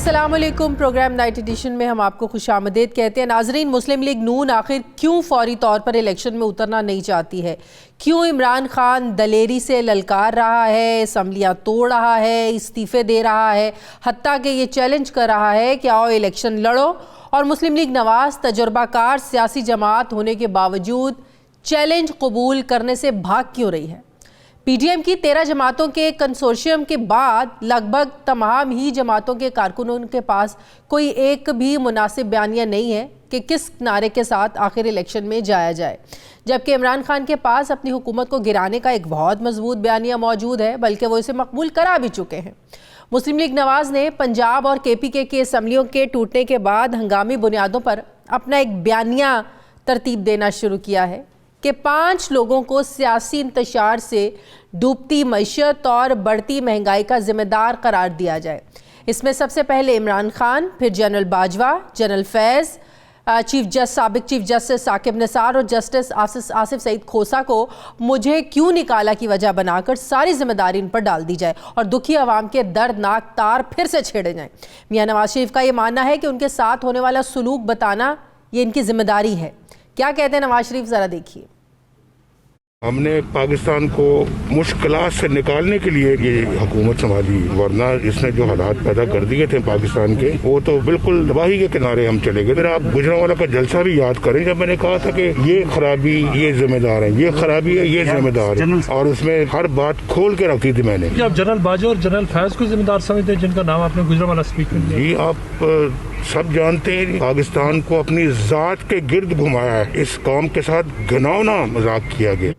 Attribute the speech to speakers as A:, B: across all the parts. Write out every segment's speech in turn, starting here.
A: अस्सलामुअलैकुम। Programme night addition में हम आपको खुशामदीद कहते हैं। नाजरीन, मुस्लिम लीग नून आखिर क्यों फौरी तौर पर इलेक्शन में उतरना नहीं चाहती है? क्यों इमरान खान दलेरी से ललकार रहा है, असम्बलियाँ तोड़ रहा है, इस्तीफ़े दे रहा है, हत्ता कि ये चैलेंज कर रहा है कि आओ इलेक्शन लड़ो? और मुस्लिम लीग नवाज तजुर्बाकार सियासी जमात होने के बावजूद चैलेंज कबूल करने से भाग क्यों रही है? पीडीएम की 13 जमातों के कंसोर्शियम के बाद लगभग तमाम ही जमातों के कारकुनों के पास कोई एक भी मुनासिब बयानिया नहीं है कि किस नारे के साथ आखिर इलेक्शन में जाया जाए, जबकि इमरान खान के पास अपनी हुकूमत को गिराने का एक बहुत मजबूत बयानिया मौजूद है, बल्कि वो इसे मकबूल करा भी चुके हैं। मुस्लिम लीग नवाज ने पंजाब और केपीके की असम्बलियों के टूटने के बाद हंगामी बुनियादों पर अपना एक बयानिया तरतीब देना शुरू किया है कि 5 लोगों को सियासी इंतशार से डूबती मईशत और बढ़ती महंगाई का जिम्मेदार करार दिया जाए। इसमें सबसे पहले इमरान खान, फिर जनरल बाजवा, जनरल फैज़, साबिक चीफ जस्टिस साकिब निसार और जस्टिस आसिफ सईद खोसा को मुझे क्यों निकाला की वजह बनाकर सारी जिम्मेदारी इन पर डाल दी जाए और दुखी आवाम के दर्दनाक तार फिर से छेड़े जाएं। मियां नवाज शरीफ का ये मानना है कि उनके साथ होने वाला सलूक बताना ये इनकी जिम्मेदारी है। क्या कहते हैं नवाज शरीफ, ज़रा देखिए।
B: हमने पाकिस्तान को मुश्किलात से निकालने के लिए ये हुकूमत संभाली, वरना इसने जो हालात पैदा कर दिए थे पाकिस्तान के, वो तो बिल्कुल तबाही के किनारे हम चले गए। फिर आप गुजरांवाला का जलसा भी याद करें, जब मैंने कहा था कि ये खराबी ये जिम्मेदार है, ये खराबी है ये जिम्मेदार है, और उसमें हर बात खोल के रखी थी मैंने।
C: आप जनरल बाजवा और जनरल फैज को जिम्मेदार समझते हैं, जिनका नाम आपने गुजरांवाला स्पीक किया?
B: जी, आप सब जानते हैं पाकिस्तान को अपनी जात के गिर्द घुमाया है, इस कौम के साथ घिनौना मजाक किया गया।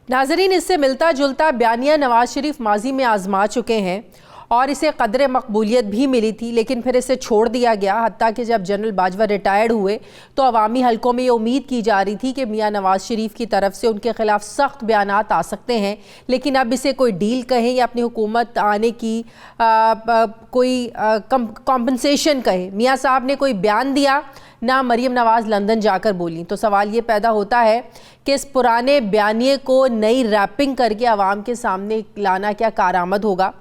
A: नाजरीन, इससे मिलता जुलता बयानिया नवाज शरीफ माजी में आजमा चुके हैं और इसे कदर मकबूलियत भी मिली थी, लेकिन फिर इसे छोड़ दिया गया। हत्ता कि जब जनरल बाजवा रिटायर्ड हुए तो अवामी हलकों में ये उम्मीद की जा रही थी कि मियां नवाज शरीफ की तरफ से उनके खिलाफ सख्त बयानात आ सकते हैं, लेकिन अब इसे कोई डील कहें या अपनी हुकूमत आने की कोई कॉम्पनसेशन कहें, मियां साहब ने कोई बयान दिया ना मरीम नवाज लंदन जाकर बोली। तो सवाल ये पैदा होता है कि इस पुराने बयानिए को नई रैपिंग करके आवाम के सामने लाना क्या कारआमद होगा?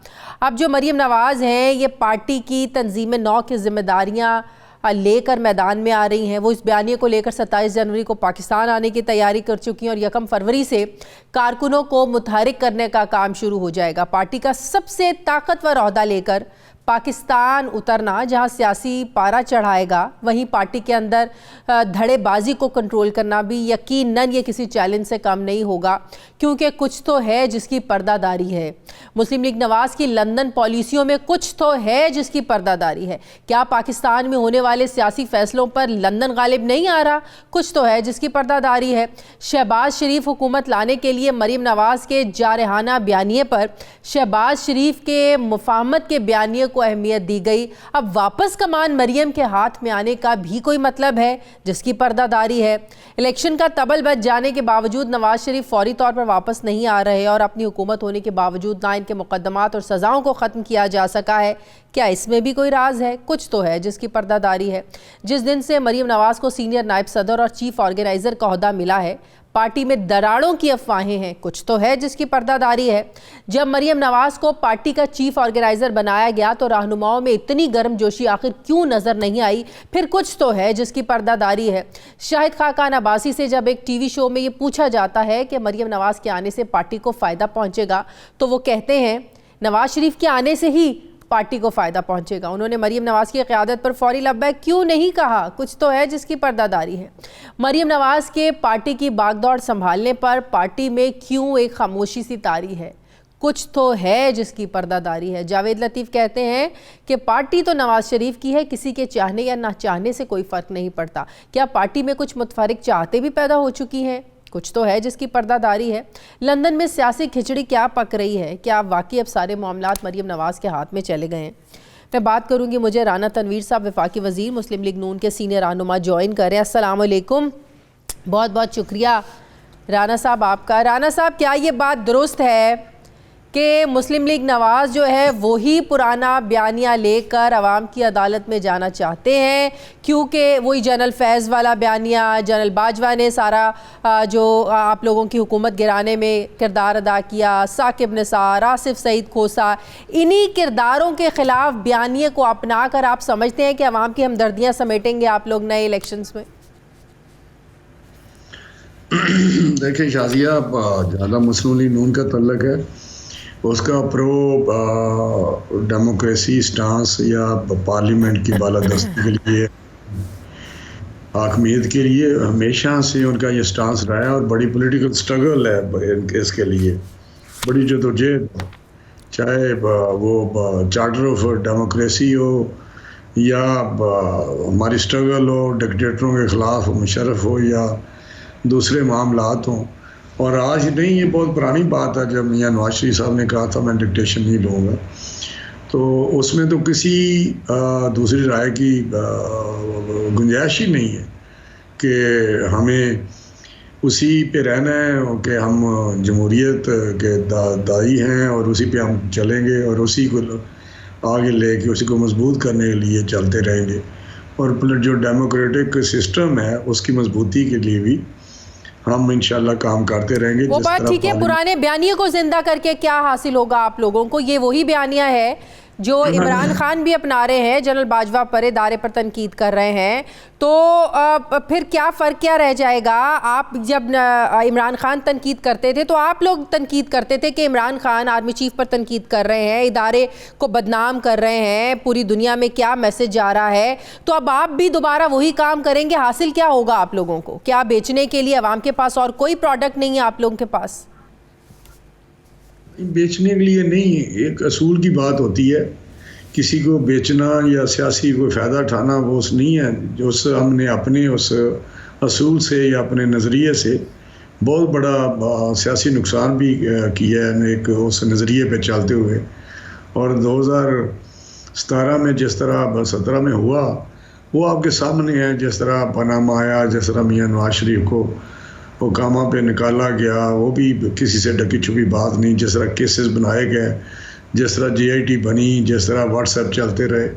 A: अब जो मरीम नवाज हैं, ये पार्टी की तंजीम नौ की जिम्मेदारियां लेकर मैदान में आ रही हैं। वो इस बयानिए को लेकर 27 जनवरी को पाकिस्तान आने की तैयारी कर चुकी हैं और 1 फरवरी से कारकुनों को मुतहरिक करने का काम शुरू हो जाएगा। पार्टी का सबसे ताकतवर ओहदा लेकर पाकिस्तान उतरना जहां सियासी पारा चढ़ाएगा, वहीं पार्टी के अंदर धड़ेबाजी को कंट्रोल करना भी यकीनन ये किसी चैलेंज से कम नहीं होगा, क्योंकि कुछ तो है जिसकी पर्दादारी है। मुस्लिम लीग नवाज की लंदन पॉलिसियों में कुछ तो है जिसकी पर्दादारी है। क्या पाकिस्तान में होने वाले सियासी फैसलों पर लंदन गालिब नहीं आ रहा? कुछ तो है जिसकी पर्दादारी है। शहबाज शरीफ हुकूमत लाने के लिए मरीम नवाज के जारहाना बयानिए पर शहबाज शरीफ के मुफाहमत के बयानिए को अहमियत दी गई। अब वापस कमान मरियम के हाथ में आने का भी कोई मतलब है जिसकी पर्दादारी है। इलेक्शन का तबल बच जाने के बावजूद नवाज शरीफ फौरी तौर पर वापस नहीं आ रहे और अपनी हुकूमत होने के बावजूद ना इनके मुकदमात और सजाओं को ख़त्म किया जा सका है। क्या इसमें भी कोई राज है? कुछ तो है जिसकी पर्दादारी है। जिस दिन से मरीम नवाज को सीनियर नायब सदर और चीफ ऑर्गेनाइज़र का ओहदा मिला है, पार्टी में दरारों की अफवाहें हैं। कुछ तो है जिसकी पर्दादारी है। जब मरीम नवाज को पार्टी का चीफ ऑर्गेनाइजर बनाया गया तो रहनुमाओं में इतनी गर्मजोशी आखिर क्यों नजर नहीं आई? फिर कुछ तो है जिसकी पर्दादारी है। शाहिद खाकान अब्बासी से जब एक टीवी शो में ये पूछा जाता है कि मरीम नवाज के आने से पार्टी को फायदा पहुंचेगा, तो वो कहते हैं नवाज शरीफ के आने से ही पार्टी को फ़ायदा पहुंचेगा। उन्होंने मरीम नवाज की क़यादत पर फौरी लब्बैक क्यों नहीं कहा? कुछ तो है जिसकी पर्दादारी है। मरीम नवाज के पार्टी की बागदौड़ संभालने पर पार्टी में क्यों एक खामोशी सी तारी है? कुछ तो है जिसकी पर्दादारी है। जावेद लतीफ़ कहते हैं कि पार्टी तो नवाज शरीफ की है, किसी के चाहने या ना चाहने से कोई फ़र्क नहीं पड़ता। क्या पार्टी में कुछ मुतफरिक चाहते भी पैदा हो चुकी हैं? कुछ तो है जिसकी पर्दादारी है। लंदन में सियासी खिचड़ी क्या पक रही है? क्या वाकई अब सारे मामलात मरीम नवाज के हाथ में चले गए हैं? मैं बात करूंगी, मुझे राना तनवीर साहब वफाकी वज़ीर मुस्लिम लीग नून के सीनियर रहनुमा ज्वाइन करें। अस्सलाम वालेकुम, बहुत बहुत शुक्रिया राना साहब आपका। राना साहब, क्या ये बात दुरुस्त है कि मुस्लिम लीग नवाज़ जो है वही पुराना बयानिया लेकर अवाम की अदालत में जाना चाहते हैं, क्योंकि वही जनरल फैज़ वाला बयानिया, जनरल बाजवा ने सारा जो आप लोगों की हुकूमत गिराने में किरदार अदा किया, साकिब निसार, आसिफ सईद खोसा, इन्हीं किरदारों के ख़िलाफ़ बयानिए को अपना कर आप समझते हैं कि अवाम की हमदर्दियाँ समेटेंगे आप लोग नए इलेक्शंस में?
D: देखिए शाजिया, ज़्यादा मुस्लिम लीग नून का तल्लक है, उसका प्रो डेमोक्रेसी स्टांस या पार्लियामेंट की बालादस्ती के लिए, हाकमियत के लिए हमेशा से उनका ये स्टांस रहा है और बड़ी पॉलिटिकल स्ट्रगल है इसके लिए, बड़ी जदोजहद, चाहे वो चार्टर ऑफ डेमोक्रेसी हो या हमारी स्ट्रगल हो डिक्टेटरों के ख़िलाफ़, मुशर्रफ हो या दूसरे मामलात हों। और आज नहीं, ये बहुत पुरानी बात है, जब मियां नवाज शरीफ साहब ने कहा था मैं डिक्टेशन नहीं लूँगा, तो उसमें तो किसी दूसरी राय की गुंजाइश ही नहीं है कि हमें उसी पे रहना है कि हम जमहूरियत के दाई हैं और उसी पे हम चलेंगे और उसी को आगे लेके उसी को मजबूत करने के लिए चलते रहेंगे। और जो डेमोक्रेटिक सिस्टम है उसकी मजबूती के लिए भी हम इंशाल्लाह काम करते रहेंगे।
A: वो बात ठीक है, पुराने बयानिए को जिंदा करके क्या हासिल होगा आप लोगों को? ये वही बयानिया है जो इमरान खान भी अपना रहे हैं, जनरल बाजवा पर इदारे पर तनकीद कर रहे हैं, तो फिर क्या फ़र्क क्या रह जाएगा? आप जब इमरान खान तनकीद करते थे तो आप लोग तनकीद करते थे कि इमरान खान आर्मी चीफ पर तनकीद कर रहे हैं, इदारे को बदनाम कर रहे हैं, पूरी दुनिया में क्या मैसेज जा रहा है, तो अब आप भी दोबारा वही काम करेंगे। हासिल क्या होगा आप लोगों को? क्या बेचने के लिए अवाम के पास और कोई प्रोडक्ट नहीं है आप लोगों के पास?
D: बेचने के लिए नहीं, एक असूल की बात होती है, किसी को बेचना या सियासी कोई फ़ायदा उठाना वो उस नहीं है, जो उस हमने अपने उस असूल से या अपने नज़रिए से बहुत बड़ा सियासी नुकसान भी किया है एक उस नज़रिए पे चलते हुए। और 2017 में जिस तरह 17 में हुआ वो आपके सामने है, जिस तरह पनामा आया, जिस तरह मियां नवाज शरीफ को ओकामा पे निकाला गया, वो भी किसी से ढकी छुपी बात नहीं, जिस तरह केसेस बनाए गए, जिस तरह JIT बनी, जिस तरह व्हाट्सएप चलते रहे,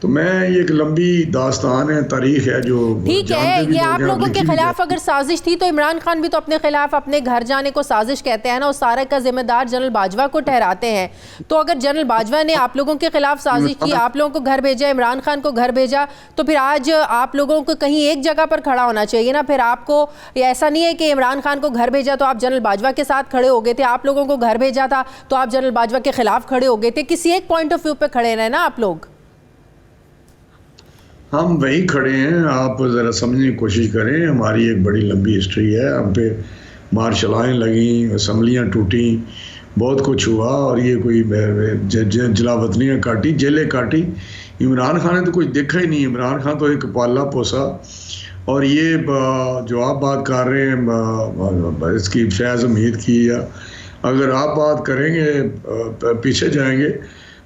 D: तो मैं ये एक लंबी दास्तान है, तारीख है जो
A: ठीक है। ये आप लोगों के खिलाफ अगर साजिश थी तो इमरान खान भी तो अपने खिलाफ अपने घर जाने को साजिश कहते हैं ना, उस सारे का जिम्मेदार जनरल बाजवा को ठहराते हैं। तो अगर जनरल बाजवा ने आप लोगों के खिलाफ साजिश की, आप लोगों को घर भेजा, इमरान खान को घर भेजा, तो फिर आज आप लोगों को कहीं एक जगह पर खड़ा होना चाहिए ना। फिर आपको ऐसा नहीं है कि इमरान खान को घर भेजा तो आप जनरल बाजवा के साथ खड़े हो गए थे, आप लोगों को घर भेजा था तो आप जनरल बाजवा के खिलाफ खड़े हो गए थे। किसी एक पॉइंट ऑफ व्यू पे खड़े रहे ना आप लोग।
D: हम वही खड़े हैं, आप ज़रा समझने की कोशिश करें। हमारी एक बड़ी लंबी हिस्ट्री है, हम पे मार्शलाएँ लगी, असम्बलियाँ टूटी, बहुत कुछ हुआ और ये कोई जलावतनियाँ काटी, जेलें काटी। इमरान खान ने तो कुछ देखा ही नहीं, इमरान खान तो एक पाला पोसा। और ये जो आप बात कर रहे हैं इसकी फैज़ हमीद की, या अगर आप बात करेंगे पीछे जाएंगे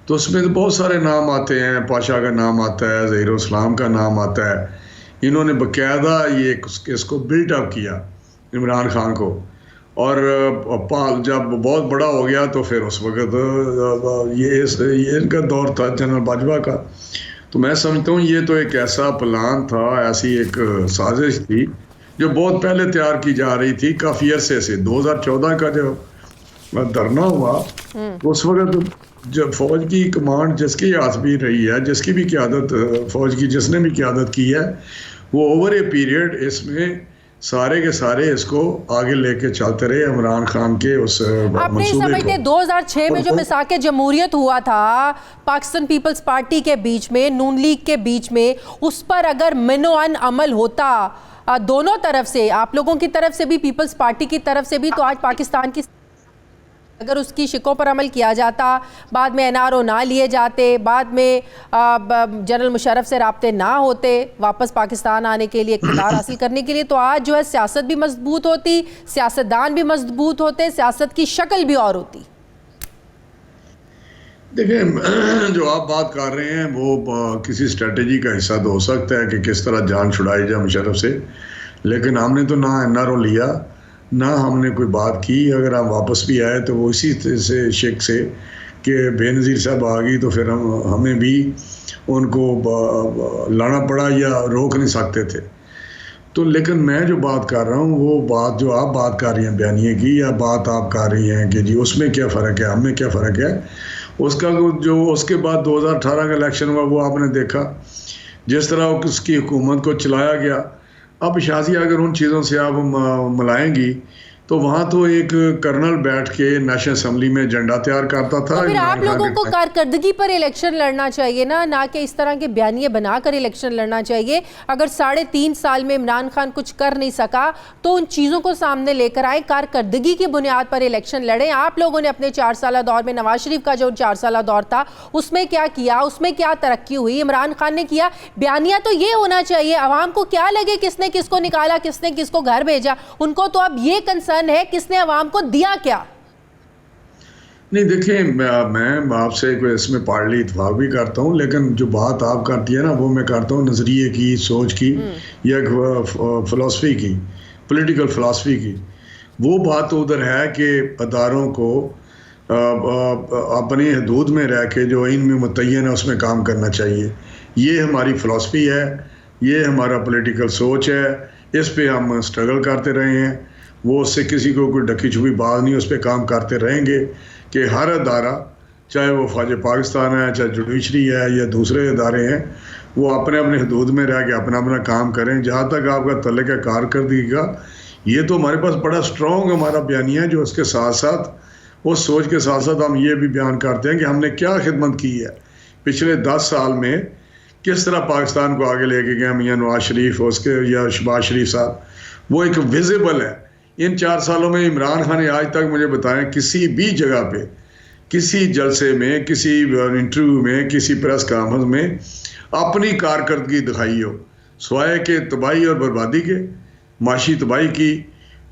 D: तो उसमें तो बहुत सारे नाम आते हैं, पाशा का नाम आता है, ज़हीरुल इस्लाम का नाम आता है। इन्होंने बाकायदा ये इसको बिल्टअप किया इमरान खान को, और जब बहुत बड़ा हो गया तो फिर उस वक्त ये इनका दौर था जनरल बाजवा का। तो मैं समझता हूँ ये तो एक ऐसा प्लान था, ऐसी एक साजिश थी जो बहुत पहले तैयार की जा रही थी, काफ़ी अरसे से। 2014 का जो धरना हुआ उस वक्त जब फौज की कमांड जिसकी हाथ भी रही है, जिसकी भी क़यादत फौज की जिसने भी क़यादत की है, वो ओवर ए पीरियड इसमें सारे के सारे इसको आगे लेके चलते रहे इमरान खान के उस
A: आप नहीं समझते 2006 में जो मिसाके जमहूरियत हुआ था पाकिस्तान पीपल्स पार्टी के बीच में, नून लीग के बीच में, उस पर अगर मिनो-अन अमल होता दोनों तरफ से, आप लोगों की तरफ से भी, पीपल्स पार्टी की तरफ से भी, तो आज पाकिस्तान की अगर उसकी शिकों पर अमल किया जाता, बाद में NRO ना लिए जाते, बाद में जनरल मुशर्रफ से राब्ते ना होते वापस पाकिस्तान आने के लिए, इक़्तिदार हासिल करने के लिए, तो आज जो है सियासत भी मजबूत होती, सियासतदान भी मजबूत होते, सियासत की शक्ल भी और होती।
D: देखिए, जो आप बात कर रहे हैं वो किसी स्ट्रेटजी का हिस्सा तो हो सकता है कि किस तरह जान छुड़ाई जाए मुशर्रफ से, लेकिन हमने तो ना NRO लिया, ना हमने कोई बात की। अगर हम वापस भी आए तो वो इसी तरह से शेख से कि बेनज़ीर साहब आ गई तो फिर हमें भी उनको लाना पड़ा या रोक नहीं सकते थे। तो लेकिन मैं जो बात कर रहा हूँ वो बात जो आप बात कर रही हैं बयानिए की, या बात आप कर रही हैं कि जी उसमें क्या फ़र्क है, हमें क्या फ़र्क है, उसका जो उसके बाद 2018 का इलेक्शन हुआ वो आपने देखा जिस तरह उसकी हुकूमत को चलाया गया। अब शाजिया अगर उन चीज़ों से आप मिलाएंगी तो वहाँ तो एक कर्नल बैठ के नेशनल असम्बली में झंडा तैयार करता था।
A: तो फिर आप लोगों को कारकर्दगी पर इलेक्शन लड़ना चाहिए ना कि इस तरह के बयानिए बनाकर इलेक्शन लड़ना चाहिए। अगर 3.5 साल में इमरान खान कुछ कर नहीं सका तो उन चीज़ों को सामने लेकर आए, कारकर्दगी की बुनियाद पर इलेक्शन लड़ें। आप लोगों ने अपने 4 साल दौर में, नवाज शरीफ का जो 4 साल दौर था उसमें क्या किया, उसमें क्या तरक्की हुई, इमरान खान ने किया। बयानिया तो ये होना चाहिए, आवाम को क्या लगे किसने किसको निकाला, किसने किसको घर भेजा, उनको तो अब ये कंसर्न है किसने अवाम को दिया क्या।
D: नहीं देखिए, मैं आपसे कोई इसमें पार्टी इत्तेफाक भी करता हूँ, लेकिन जो बात आप करती है ना वो मैं करता हूँ नज़रिए की, सोच की, या फ़िलासफ़ी की, पॉलिटिकल फ़िलासफ़ी की। वो बात तो उधर है कि अदारों को अपनी हदूद में रह के जो इनमें मुतय्यन है उसमें काम करना चाहिए। ये हमारी फ़िलासफ़ी है, ये हमारा पॉलिटिकल सोच है, इस पे हम स्ट्रगल करते रहे हैं। वो उससे किसी को कोई ढकी छुपी बात नहीं, उस पर काम करते रहेंगे कि हर अदारा, चाहे वो फ़ौज पाकिस्तान है, चाहे जुडिशरी है या दूसरे अदारे हैं, वो अपने अपने हदूद में रह के अपना अपना काम करें। जहाँ तक आपका तल्लुक़ है कारकर्दगी का, ये तो हमारे पास बड़ा स्ट्रॉन्ग हमारा बयानिया है, जो उसके साथ साथ उस सोच के साथ साथ हम ये भी बयान करते हैं कि हमने क्या खिदमत की है पिछले 10 साल में, किस तरह पाकिस्तान को आगे लेके गए मियाँ नवाज शरीफ उसके या शहबाज शरीफ साहब। वो एक विजिबल है। इन 4 सालों में इमरान खान ने आज तक मुझे बताएं किसी भी जगह पे, किसी जलसे में, किसी इंटरव्यू में, किसी प्रेस कॉन्फ्रेंस में अपनी कारकर्दगी दिखाई हो, स्वाय के तबाही और बर्बादी के, माशी तबाही की,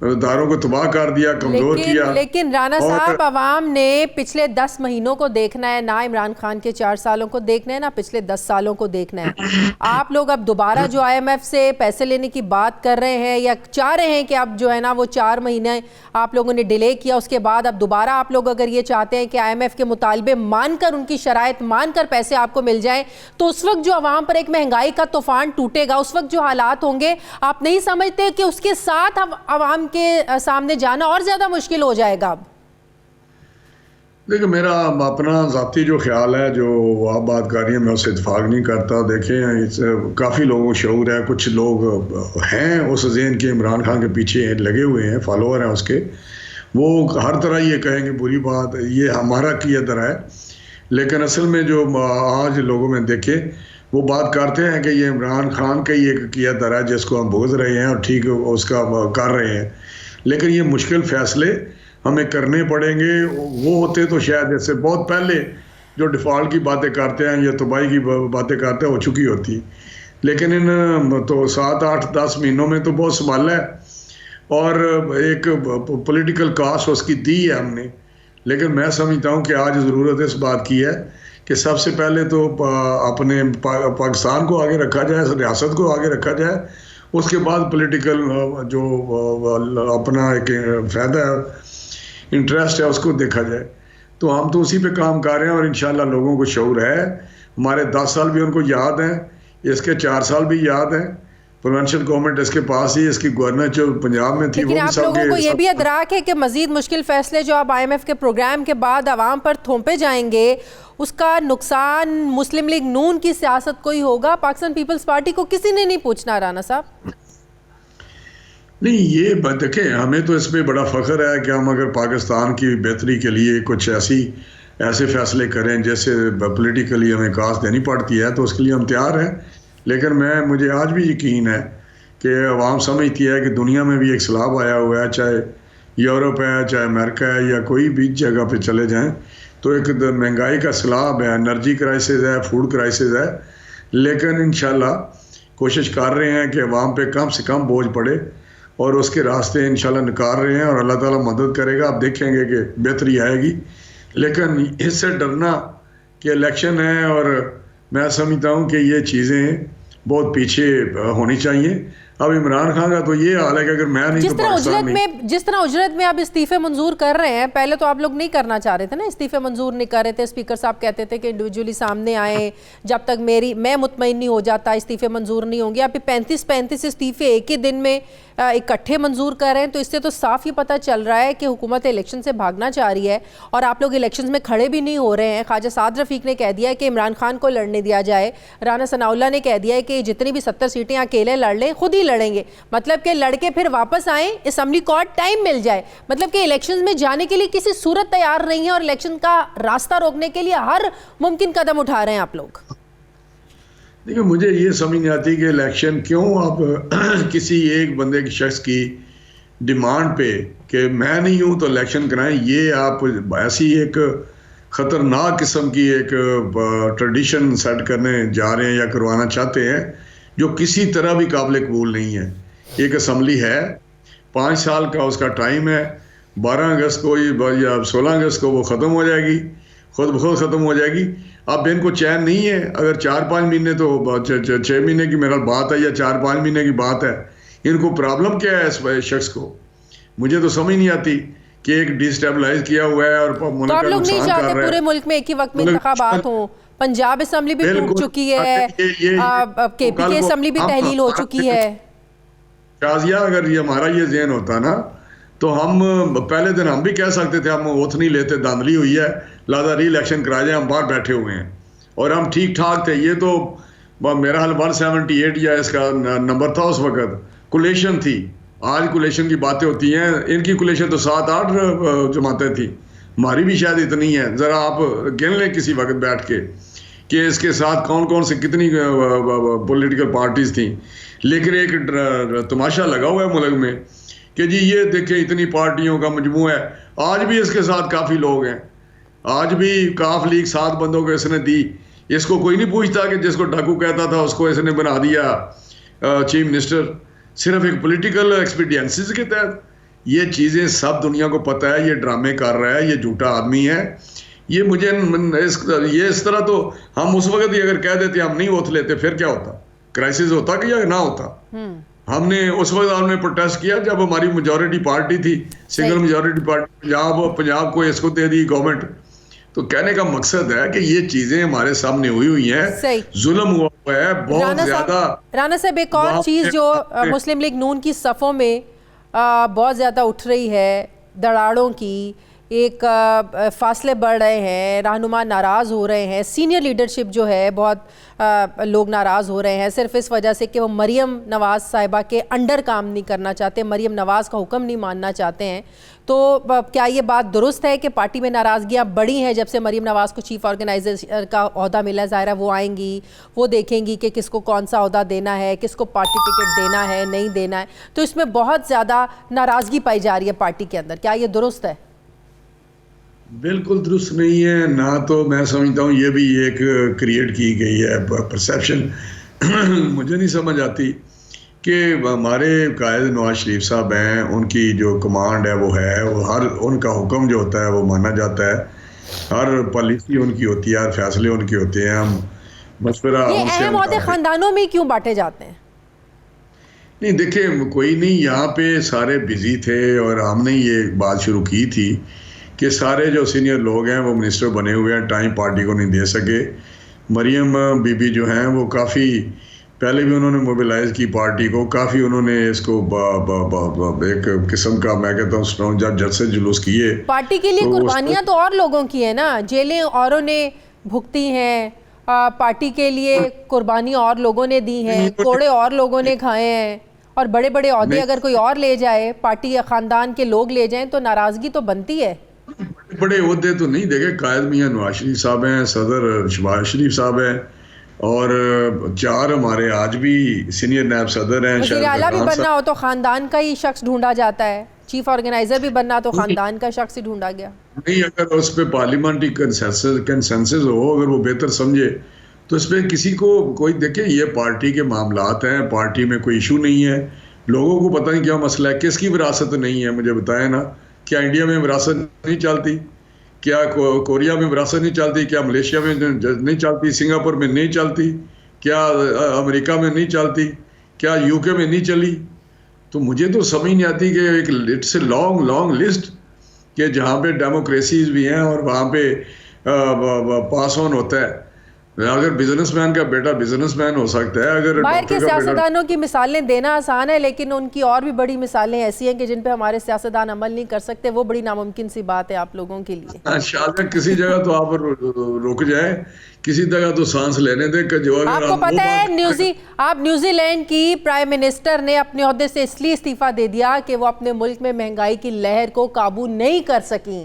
D: दारों को तबाह कर दिया, कमज़ोर किया।
A: लेकिन राना साहब, अवाम ने पिछले 10 महीनों को देखना है, ना इमरान खान के 4 सालों को देखना है, ना पिछले 10 सालों को देखना है। आप लोग अब दोबारा जो IMF से पैसे लेने की बात कर रहे हैं या चाह रहे हैं कि अब जो है ना वो 4 महीने आप लोगों ने डिले किया, उसके बाद अब दोबारा आप लोग अगर ये चाहते हैं कि IMF के मुतालबे मानकर, उनकी शराइत मानकर पैसे आपको मिल जाएं, तो उस वक्त जो अवाम पर एक महंगाई का तूफान टूटेगा, उस वक्त जो हालात होंगे, आप नहीं समझते कि उसके साथ अब अवाम के सामने जाना और ज्यादा मुश्किल हो जाएगा? अब
D: देखिए, मेरा अपना ज़ाती जो ख्याल है, जो आप बात कर रही हैं, मैं उससे इत्तेफाक नहीं करता। देखें, काफ़ी लोगों को शऊर है, कुछ लोग हैं उस ज़हन के इमरान खान के पीछे लगे हुए हैं, फॉलोअर हैं उसके, वो हर तरह ये कहेंगे बुरी बात, ये हमारा किया है। लेकिन असल में जो आज लोगों में देखें, वो बात करते हैं कि ये इमरान खान का ही एक किया दर है जिसको हम भुगत रहे हैं और ठीक उसका कर रहे हैं। लेकिन ये मुश्किल फ़ैसले हमें करने पड़ेंगे। वो होते तो शायद जैसे बहुत पहले जो डिफ़ॉल्ट की बातें करते हैं या तबाही की बातें करते हैं हो चुकी होती, लेकिन इन तो 7, 8, 10 महीनों में तो बहुत संभाला है और एक पॉलिटिकल कास्ट उसकी दी है हमने। लेकिन मैं समझता हूँ कि आज ज़रूरत इस बात की है कि सबसे पहले तो अपने पाकिस्तान को आगे रखा जाए, रियासत को आगे रखा जाए, उसके बाद पॉलिटिकल जो अपना एक फ़ायदा है, इंटरेस्ट है, उसको देखा जाए। तो हम तो उसी पे काम कर रहे हैं और इंशाल्लाह लोगों को शऊर है। हमारे 10 साल भी उनको याद हैं, इसके 4 साल भी याद हैं। प्रोविंशियल गवर्नमेंट इसके पास ही, इसकी गवर्नर जो पंजाब में थी,
A: लेकिन आप लोगों को ये भी अदराक है कि मजीद मुश्किल फैसले जो अब IMF के प्रोग्राम के बाद आवाम पर थोपे जाएंगे, उसका नुकसान मुस्लिम लीग नून की सियासत को ही होगा। पाकिस्तान पीपल्स पार्टी को किसी ने नहीं पूछना। राना साहब,
D: नहीं, ये देखें, हमें तो इस पर बड़ा फ़ख्र है कि हम अगर पाकिस्तान की बेहतरी के लिए कुछ ऐसे फैसले करें जैसे पॉलिटिकली हमें कास्ट देनी पड़ती है, तो उसके लिए हम तैयार हैं। लेकिन मुझे आज भी यकीन है कि अवाम समझती है कि दुनिया में भी एक सैलाब आया हुआ है, चाहे यूरोप है, चाहे अमेरिका है, या कोई भी जगह पे चले जाएं, तो एक महंगाई का सैलाब है, एनर्जी क्राइसिस है, फूड क्राइसिस है। लेकिन इंशाल्लाह कोशिश कर रहे हैं कि अवाम पे कम से कम बोझ पड़े और उसके रास्ते इंशाल्लाह निकाल रहे हैं और अल्लाह ताला मदद करेगा। आप देखेंगे कि बेहतरी आएगी। लेकिन इससे डरना कि इलेक्शन है, और मैं समझता हूँ कि ये चीज़ें बहुत पीछे होनी चाहिए। अब इमरान खान का तो ये हाल है कि अगर मैं नहीं तो पाकिस्तान नहीं।
A: जिस तरह उजरत में आप इस्तीफे मंजूर कर रहे हैं, पहले तो आप लोग नहीं करना चाह रहे थे ना, इस्तीफे मंजूर नहीं कर रहे थे। स्पीकर साहब कहते थे कि इंडिविजुअली सामने आए, जब तक मैं मुतमईन नहीं हो जाता इस्तीफे मंजूर नहीं होंगे। आप 35 इस्तीफे एक ही दिन में इकट्ठे मंजूर कर रहे हैं, तो इससे तो साफ ये पता चल रहा है कि हुकूमत इलेक्शन से भागना चाह रही है और आप लोग इलेक्शंस में खड़े भी नहीं हो रहे हैं। ख्वाजा साद रफीक ने कह दिया है कि इमरान खान को लड़ने दिया जाए, राना सनाउल्लाह ने कह दिया है कि जितनी भी 70 सीटें अकेले लड़ लें, खुद ही लड़ेंगे, मतलब कि लड़के फिर वापस आए, असम्बली को और टाइम मिल जाए। मतलब कि इलेक्शंस में जाने के लिए किसी सूरत तैयार नहीं है और इलेक्शन का रास्ता रोकने के लिए हर मुमकिन कदम उठा रहे हैं आप लोग।
D: देखिए, मुझे ये समझ नहीं आती कि इलेक्शन क्यों आप किसी एक बंदे की शख्स की डिमांड पे कि मैं नहीं हूं तो इलेक्शन कराएं। ये आप ऐसी एक खतरनाक किस्म की एक ट्रेडिशन सेट करने जा रहे हैं या करवाना चाहते हैं जो किसी तरह भी काबिल कबूल नहीं है। एक असम्बली है, 5 साल का उसका टाइम है, 12 अगस्त को या 16 अगस्त को वो ख़त्म हो जाएगी, खुद ब खुद ख़त्म हो जाएगी। अब इनको चैन नहीं है, अगर 4-5 महीने तो 6 महीने की मेरा बात है या 4-5 महीने की बात है, इनको प्रॉब्लम क्या है इस शख्स को? मुझे तो समझ नहीं आती कि एक डिस्टेबलाइज किया हुआ है और मुल्क
A: तो आप
D: का
A: लोग नहीं
D: नुकसान कर
A: चाहते
D: रहा है।
A: पूरे मुल्क में एक ही वक्त में इंतखाबात हो? पंजाब असम्बली भी टूट चुकी है, KP की असम्बली भी तहलील हो चुकी है।
D: शाजिया, अगर ये हमारा ये ज़हन होता ना तो हम पहले दिन हम भी कह सकते थे हम ओथ नहीं लेते, धांधली हुई है, लिहाजा री इलेक्शन करा जाए, हम बाहर बैठे हुए हैं और हम ठीक ठाक थे। ये तो मेरा हाल 178 या इसका नंबर था उस वक्त, कुलेशन थी। आज कुलेशन की बातें होती हैं, इनकी कुलेशन तो 7-8 जमातें थी, हमारी भी शायद इतनी है। ज़रा आप गिन लें किसी वक्त बैठ के कि इसके साथ कौन कौन से कितनी पॉलिटिकल पार्टीज थी। लेकिन एक तमाशा लगा हुआ है मुल्क में कि जी ये देखें इतनी पार्टियों का मजमू है। आज भी इसके साथ काफ़ी लोग हैं, आज भी काफ लीग 7 बंदों को इसने दी। इसको कोई नहीं पूछता कि जिसको डाकू कहता था उसको इसने बना दिया चीफ मिनिस्टर, सिर्फ एक पॉलिटिकल एक्सपीडियंसेस के तहत। ये चीज़ें सब दुनिया को पता है, ये ड्रामे कर रहा है, ये झूठा आदमी है। ये मुझे इस तरह तो हम उस वक्त ही अगर कह देते हम नहीं वोट लेते, फिर क्या होता? क्राइसिस होता कि या ना होता? हमने उस वक्त हमने प्रोटेस्ट किया जब हमारी मेजॉरिटी पार्टी थी, सिंगल मेजॉरिटी पार्टी पंजाब को इसको दे दी गवर्नमेंट। तो कहने का मकसद है कि ये चीजें हमारे सामने हुई हैं, जुल्म हुआ है बहुत ज्यादा।
A: राना साहब, एक और चीज जो मुस्लिम लीग नून की सफ़ों में बहुत ज़्यादा उठ रही है, दराड़ों की, एक फासले बढ़ रहे हैं, रहनुमा नाराज़ हो रहे हैं, सीनियर लीडरशिप जो है बहुत लोग नाराज़ हो रहे हैं सिर्फ इस वजह से कि वो मरीम नवाज़ साहिबा के अंडर काम नहीं करना चाहते, मरीम नवाज़ का हुक्म नहीं मानना चाहते हैं। तो क्या ये बात दुरुस्त है कि पार्टी में नाराज़गियाँ बढ़ी हैं जब से मरीम नवाज़ को चीफ ऑर्गेनाइजर का ओहदा मिला? ज़ाहिर वो आएंगी, वो देखेंगी कि किसको कौन सा ओहदा देना है, किसको पार्टी टिकट देना है, नहीं देना है। तो इसमें बहुत ज़्यादा नाराज़गी पाई जा रही है पार्टी के अंदर, क्या ये दुरुस्त है?
D: बिल्कुल दुरुस्त नहीं है ना। तो मैं समझता हूँ ये भी एक क्रिएट की गई है परसेप्शन। मुझे नहीं समझ आती कि हमारे कायद नवाज शरीफ साहब हैं, उनकी जो कमांड है वो हर उनका हुक्म जो होता है वो माना जाता है, हर पॉलिसी उनकी होती है, हर फैसले उनके होते हैं। हम मशवरा
A: अहम ओहदे खानदानों में क्यों बांटे जाते हैं?
D: नहीं देखिए, कोई नहीं, यहाँ पे सारे बिजी थे और हमने ये बात शुरू की थी कि सारे जो सीनियर लोग हैं वो मिनिस्टर बने हुए हैं, टाइम पार्टी को नहीं दे सके। मरियम बीबी जो हैं वो काफ़ी पहले भी उन्होंने मोबिलाइज की पार्टी को, काफ़ी उन्होंने इसको एक किस्म का मैं कहता हूँ स्ट्रॉन्ग जब से जुलूस किए।
A: पार्टी के लिए कुर्बानियाँ तो और लोगों की है ना, जेलें औरों ने भुगती हैं, पार्टी के लिए कुर्बानी और लोगों ने दी हैं, कोड़े और लोगों ने खाए हैं, और बड़े बड़े ओहदे अगर कोई और ले जाए, पार्टी या ख़ानदान के लोग ले जाएं तो नाराज़गी तो बनती है।
D: बड़े ओहदे तो नहीं देखे, कायद मियां नवाज शरीफ साहब हैं, सदर शहबाज शरीफ साहब हैं और 4 हमारे आज भी सीनियर नायब सदर हैं।
A: वज़ीर आला भी बनना हो तो ख़ानदान का ही शख्स ढूंढा जाता है, चीफ ऑर्गेनाइजर भी बनना तो ख़ानदान का शख्स ही ढूंढा गया।
D: नहीं, अगर उस पर पार्लियामेंट्री कंसेंसस हो, अगर वो बेहतर समझे तो इस पर किसी को कोई देखे। ये पार्टी के मामलात हैं, पार्टी में कोई इशू नहीं है, लोगों को पता नहीं क्या मसला है, किसकी विरासत नहीं है मुझे बताएं ना। क्या इंडिया में विरासत नहीं चलती? क्या कोरिया में विरासत नहीं चलती? क्या मलेशिया में नहीं चलती? सिंगापुर में नहीं चलती? क्या अमेरिका में नहीं चलती? क्या यूके में नहीं चली? तो मुझे तो समझ नहीं आती कि एक it's a long long list कि जहाँ पे डेमोक्रेसीज भी हैं और वहाँ पे पास ऑन होता है। अगर बिजनेसमैन का बेटा बिजनेसमैन हो सकता है, अगर
A: बाहर के
D: डॉक्टर का बेटा।
A: सियासतदानों की मिसालें देना आसान है, लेकिन उनकी और भी बड़ी मिसालें ऐसी हैं कि जिन पे हमारे सियासतदान अमल नहीं कर सकते। वो बड़ी नामुमकिन सी बात है आप लोगों के लिए।
D: शायद किसी जगह तो आप रुक जाए, किसी जगह तो सांस लेने दे कि जो अगर
A: आपको पता है आप न्यूजीलैंड की प्राइम मिनिस्टर ने अपने ओहदे से इसलिए इस्तीफा दे दिया कि वो अपने मुल्क में महंगाई की लहर को काबू नहीं कर सकी।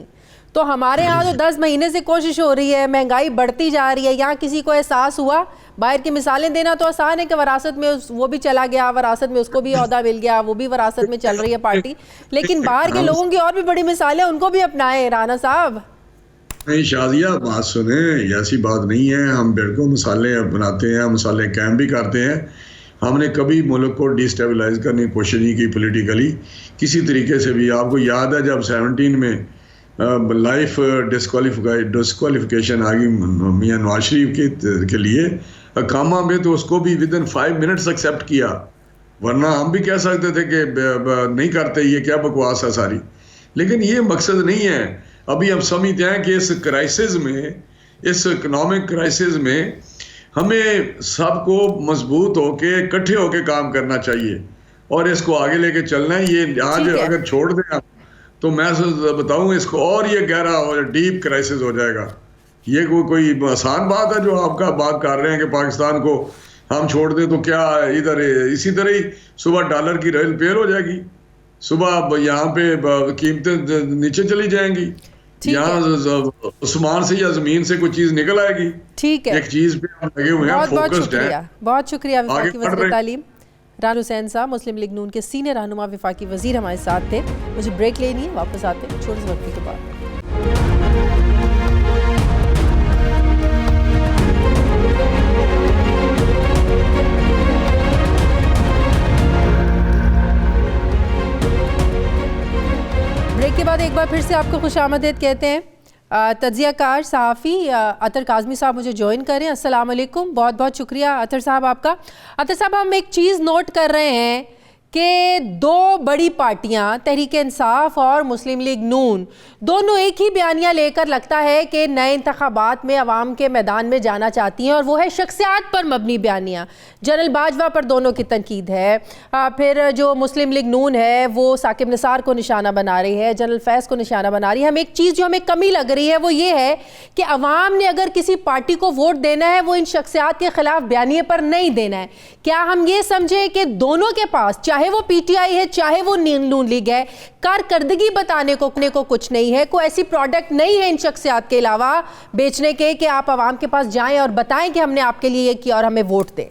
A: तो हमारे यहाँ तो 10 महीने से कोशिश हो रही है, महंगाई बढ़ती जा रही है। यहाँ किसी को एहसास हुआ? बाहर की मिसालें देना तो आसान है कि वरासत में वो भी चला गया, वरासत में उसको भी ओहदा मिल गया, वो भी वरासत में चल रही है पार्टी। लेकिन बाहर के लोगों की और भी बड़ी मिसालें, उनको भी अपनाएं राना साहब।
D: नहीं शाजिया, बात सुने, ऐसी बात नहीं है। हम बिल्कुल मसाले बनाते हैं, मसाले कैम भी करते हैं। हमने कभी मुल्क को डिस्टेबलाइज करने की कोशिश नहीं की पॉलिटिकली किसी तरीके से भी। आपको याद है जब 17 में लाइफ डिस्क्वालिफिकेशन आ गई मियां नवाज शरीफ के लिए अकामा में, तो उसको भी विद इन 5 मिनट्स एक्सेप्ट किया। वरना हम भी कह सकते थे कि नहीं करते, ये क्या बकवास है सारी। लेकिन ये मकसद नहीं है। अभी हम समझते हैं कि इस क्राइसिस में, इस इकोनॉमिक क्राइसिस में हमें सबको मजबूत होके इकट्ठे होके काम करना चाहिए और इसको आगे लेके चलना है। ये आज अगर छोड़ दें तो मैं बताऊं इसको और ये गहरा और डीप क्राइसिस हो जाएगा। ये कोई आसान बात है जो आपका बात कर रहे हैं कि पाकिस्तान को हम छोड़ दें तो क्या इधर इसी तरह ही सुबह डॉलर की रिपेयर हो जाएगी, सुबह यहाँ पे कीमतें नीचे चली जाएंगी, यहाँ आसमान से या जमीन से कोई चीज निकल आएगी।
A: ठीक है,
D: एक चीज पे हम लगे हुए हैं, फोकस्ड हैं।
A: बहुत शुक्रिया वफाकी वज़ीर तालीम राना हुसैन साहब, मुस्लिम लीग नून के सीनियर रहनुमा वफाकी वज़ीर हमारे साथ थे। मुझे ब्रेक लेनी है, वापस आते हैं छोटे से वक्त के बाद। ब्रेक के बाद एक बार फिर से आपको खुशामदीद कहते हैं। तज्जियाकार सहाफ़ी अतर काज़मी साहब मुझे ज्वाइन करें। अस्सलाम वालेकुम, बहुत बहुत शुक्रिया अतर साहब आपका। अतर साहब, हम एक चीज़ नोट कर रहे हैं कि दो बड़ी पार्टियां तहरीक इंसाफ और मुस्लिम लीग नून दोनों एक ही बयानिया लेकर लगता है कि नए इंतखाबात में अवाम के मैदान में जाना चाहती हैं, और वो है शख्सियात पर मबनी बयानिया। जनरल बाजवा पर दोनों की तनकीद है। फिर जो मुस्लिम लीग नून है वो साकिब निसार को निशाना बना रही है, जनरल फैज़ को निशाना बना रही है। हम एक चीज़ जो हमें कमी लग रही है वो ये है कि अवाम ने अगर किसी पार्टी को वोट देना है वो इन शख्सियात के खिलाफ बयानिए पर नहीं देना है। क्या हम ये समझे कि दोनों के पास, चाहे वो पीटीआई है चाहे वो नून लीग है, कारकर्दगी बताने को कुछ नहीं है, कोई ऐसी प्रोडक्ट नहीं है इन शख्सियात के अलावा बेचने के कि आप आवाम के पास जाएं और बताएं कि हमने आपके लिए ये किया और हमें वोट दें?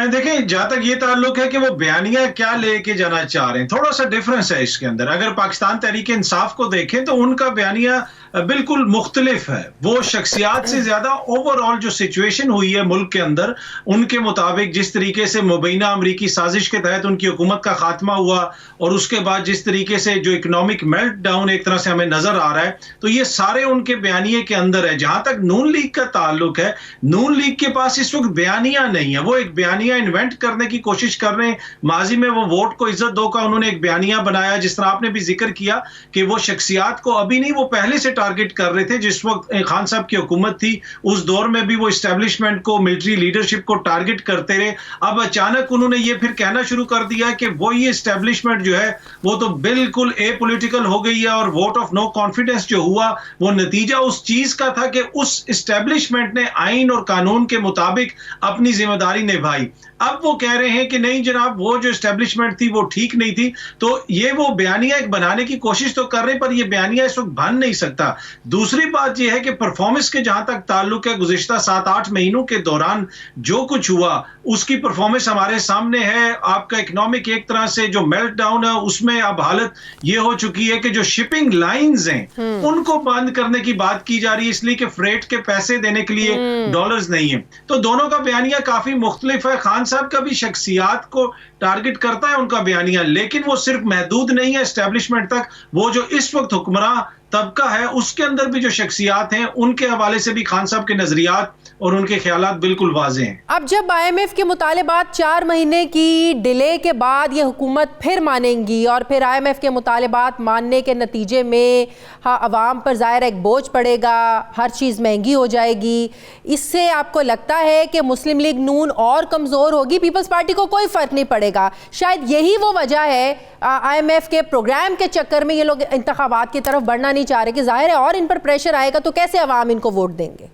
E: देखिए, जहां तक ये ताल्लुक है कि वो बयानिया क्या लेके जाना चाह रहे हैं, थोड़ा सा डिफरेंस है इसके अंदर। अगर पाकिस्तान तहरीक इंसाफ को देखें तो उनका बयानिया बिल्कुल मुख्तलिफ है। वो शख्सियात से ज्यादा ओवरऑल जो सिचुएशन हुई है मुल्क के अंदर, उनके मुताबिक जिस तरीके से मुबैना अमरीकी साजिश के तहत उनकी हुकूमत का खात्मा हुआ और उसके बाद जिस तरीके से जो इकोनॉमिक मेल्ट डाउन एक तरह से हमें नजर आ रहा है, तो ये सारे उनके बयानिए के अंदर है। जहां तक नून लीग का ताल्लुक है, नून लीग के पास इस वक्त बयानिया नहीं है। वो एक बयानिया इन्वेंट करने की कोशिश कर रहे हैं। माजी में वो वोट को इज्जत दो का उन्होंने एक बयानिया बनाया, जिस तरह आपने भी जिक्र किया कि वो शख्सियात को अभी नहीं, वो पहले से टारगेट कर रहे थे। जिस वक्त खान साहब की हुकूमत थी उस दौर में भी वो एस्टेब्लिशमेंट को, मिलिट्री लीडरशिप को टारगेट करते रहे। अब अचानक उन्होंने ये फिर कहना शुरू कर दिया कि वो ये एस्टेब्लिशमेंट जो है वो तो बिल्कुल एपॉलिटिकल हो गई है, और वोट ऑफ नो कॉन्फिडेंस जो हुआ वो नतीजा उस चीज का था कि उस एस्टेब्लिशमेंट ने आइन और कानून के मुताबिक अपनी जिम्मेदारी निभाई। अब वो कह रहे हैं कि नहीं जनाब, वो जो एस्टेब्लिशमेंट थी वो ठीक नहीं थी। तो ये वो बयानिया एक बनाने की कोशिश तो कर रहे हैं, पर ये बयानिया इस वक्त बन नहीं सकता। दूसरी बात यह है कि परफॉर्मेंस के जहां तक ताल्लुक है, गुज़िश्ता 7-8 महीनों के दौरान जो कुछ हुआ उसकी परफॉर्मेंस हमारे सामने है। आपका इकोनॉमिक एक तरह से जो मेल्ट डाउन है उसमें अब हालत ये हो चुकी है कि जो शिपिंग लाइंस हैं उनको बंद करने की बात की जा रही है, इसलिए कि फ्रेट के पैसे देने के लिए डॉलर्स नहीं है। तो दोनों का बयानिया काफी मुख्तलिफ है। खान साहब का भी शख्सियात को टारगेट करता है उनका बयानिया, लेकिन वो सिर्फ महदूद नहीं है एस्टेब्लिशमेंट तक। वो जो इस वक्त हुक्मरान तबका है उसके अंदर भी जो शख्सियात हैं उनके हवाले से भी खान साहब के नजरियात और उनके ख्यालात बिल्कुल वाज़ेह हैं।
A: अब जब IMF के मुतालिबात 4 महीने की डिले के बाद ये हुकूमत फिर मानेंगी और फिर IMF के मुतालिबात मानने के नतीजे में अवाम पर ज़ाहिर एक बोझ पड़ेगा, हर चीज़ महंगी हो जाएगी, इससे आपको लगता है कि मुस्लिम लीग नून और कमज़ोर होगी, पीपल्स पार्टी को कोई फ़र्क नहीं पड़ेगा? शायद यही वो वजह है IMF के प्रोग्राम के चक्कर में ये लोग इंतखाबात की तरफ बढ़ना नहीं चाह रहे कि ज़ाहिर है और इन पर प्रेशर आएगा तो कैसे अवाम इनको वोट देंगे?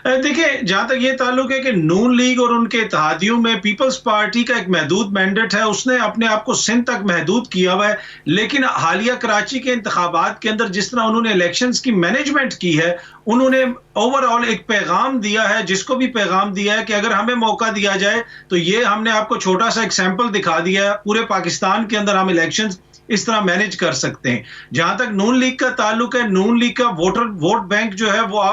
E: देखिए, जहां तक ये ताल्लुक है कि नून लीग और उनके इत्तेहादियों में पीपल्स पार्टी का एक महदूद मैंडेट है, उसने अपने आप को सिंध तक महदूद किया हुआ है, लेकिन हालिया कराची के इंतखाबात के अंदर जिस तरह उन्होंने इलेक्शंस की मैनेजमेंट की है, उन्होंने ओवरऑल एक पैगाम दिया है, जिसको भी पैगाम दिया है कि अगर हमें मौका दिया जाए तो ये हमने आपको छोटा सा एक सैंपल दिखा दिया है, पूरे पाकिस्तान के अंदर हम इलेक्शंस इस तरह मैनेज कर सकते हैं। जहां तक नून लीग का ताल्लुक है, नून लीग का वोट बैंक जो है वो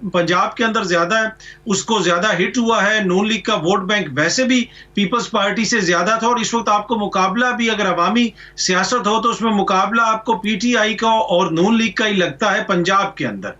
E: पंजाब के अंदर ज्यादा है, उसको ज्यादा हिट हुआ है। नून लीग का वोट बैंक वैसे भी पीपल्स पार्टी से ज्यादा था और इस वक्त आपको मुकाबला भी, अगर अवामी सियासत हो तो उसमें मुकाबला आपको PTI का और नून लीग का ही लगता है पंजाब के अंदर,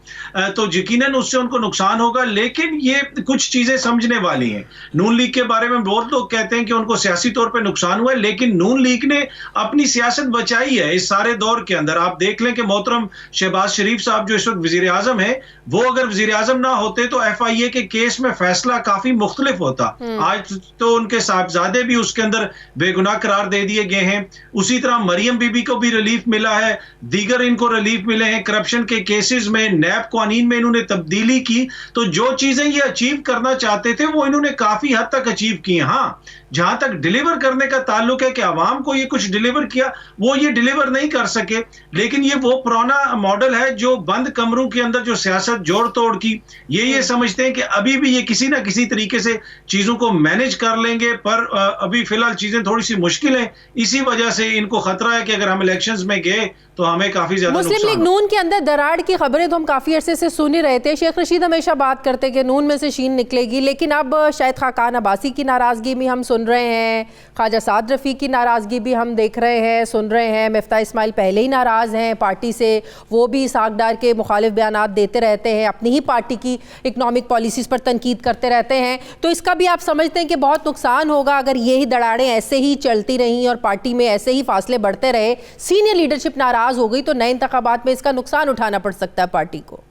E: तो यकीनन उससे उनको नुकसान होगा। लेकिन ये कुछ चीजें समझने वाली हैं। नून लीग के बारे में बहुत लोग कहते हैं कि उनको सियासी तौर पर नुकसान हुआ है, लेकिन नून लीग ने अपनी सियासत बचाई है इस सारे दौर के अंदर। आप देख लें कि मोहतरम शहबाज शरीफ साहब जो इस वक्त वजीर आजम है, वो अगर वजीर आजम ना होते तो FIA के केस में फैसला काफी मुख्तलिफ होता। आज तो उनके साहबजादे भी उसके अंदर बेगुनाह करार दे दिए गए हैं। उसी तरह मरियम बीबी को भी रिलीफ मिला है, दीगर इनको रिलीफ मिले हैं। करप्शन के केसेस में नैब कानून में इन्होंने तब्दीली की, तो जो चीजें ये अचीव करना चाहते थे वो इन्होंने काफी हद तक अचीव की। हाँ, जहां तक डिलीवर करने का ताल्लुक है कि आवाम को ये कुछ डिलीवर किया, वो ये डिलीवर नहीं कर सके। लेकिन ये वो पुराना मॉडल है जो बंद कमरों के अंदर जो सियासत जोड़ तोड़ की, ये समझते हैं कि अभी भी ये किसी ना किसी तरीके से चीजों को मैनेज कर लेंगे, पर अभी फिलहाल चीजें थोड़ी सी मुश्किल है। इसी वजह से इनको खतरा है कि अगर हम इलेक्शंस में गए तो हमें काफी ज्यादा
A: मुस्लिम लीग नून के अंदर दरार की खबरें तो हम काफी अरसे से सुन ही रहे थे। शेख रशीद हमेशा बात करते कि नून में से शीन निकलेगी, लेकिन अब शायद खाकान अब्बासी की नाराजगी भी हम सुन रहे हैं, ख्वाजा साद रफ़ी की नाराजगी भी हम देख रहे हैं, सुन रहे हैं। मिफ्ता इस्माइल पहले ही नाराज हैं पार्टी से, वो भी इसहाक डार के मुखालिफ बयानात देते रहते हैं, अपनी ही पार्टी की इकनॉमिक पॉलिसीज़ पर तनकीद करते रहते हैं। तो इसका भी आप समझते हैं कि बहुत नुकसान होगा अगर यही दरारें ऐसे ही चलती रहीं और पार्टी में ऐसे ही फासले बढ़ते रहे, सीनियर लीडरशिप नाराज हो गई तो नए इंतखाबात में इसका नुकसान उठाना पड़ सकता है पार्टी को?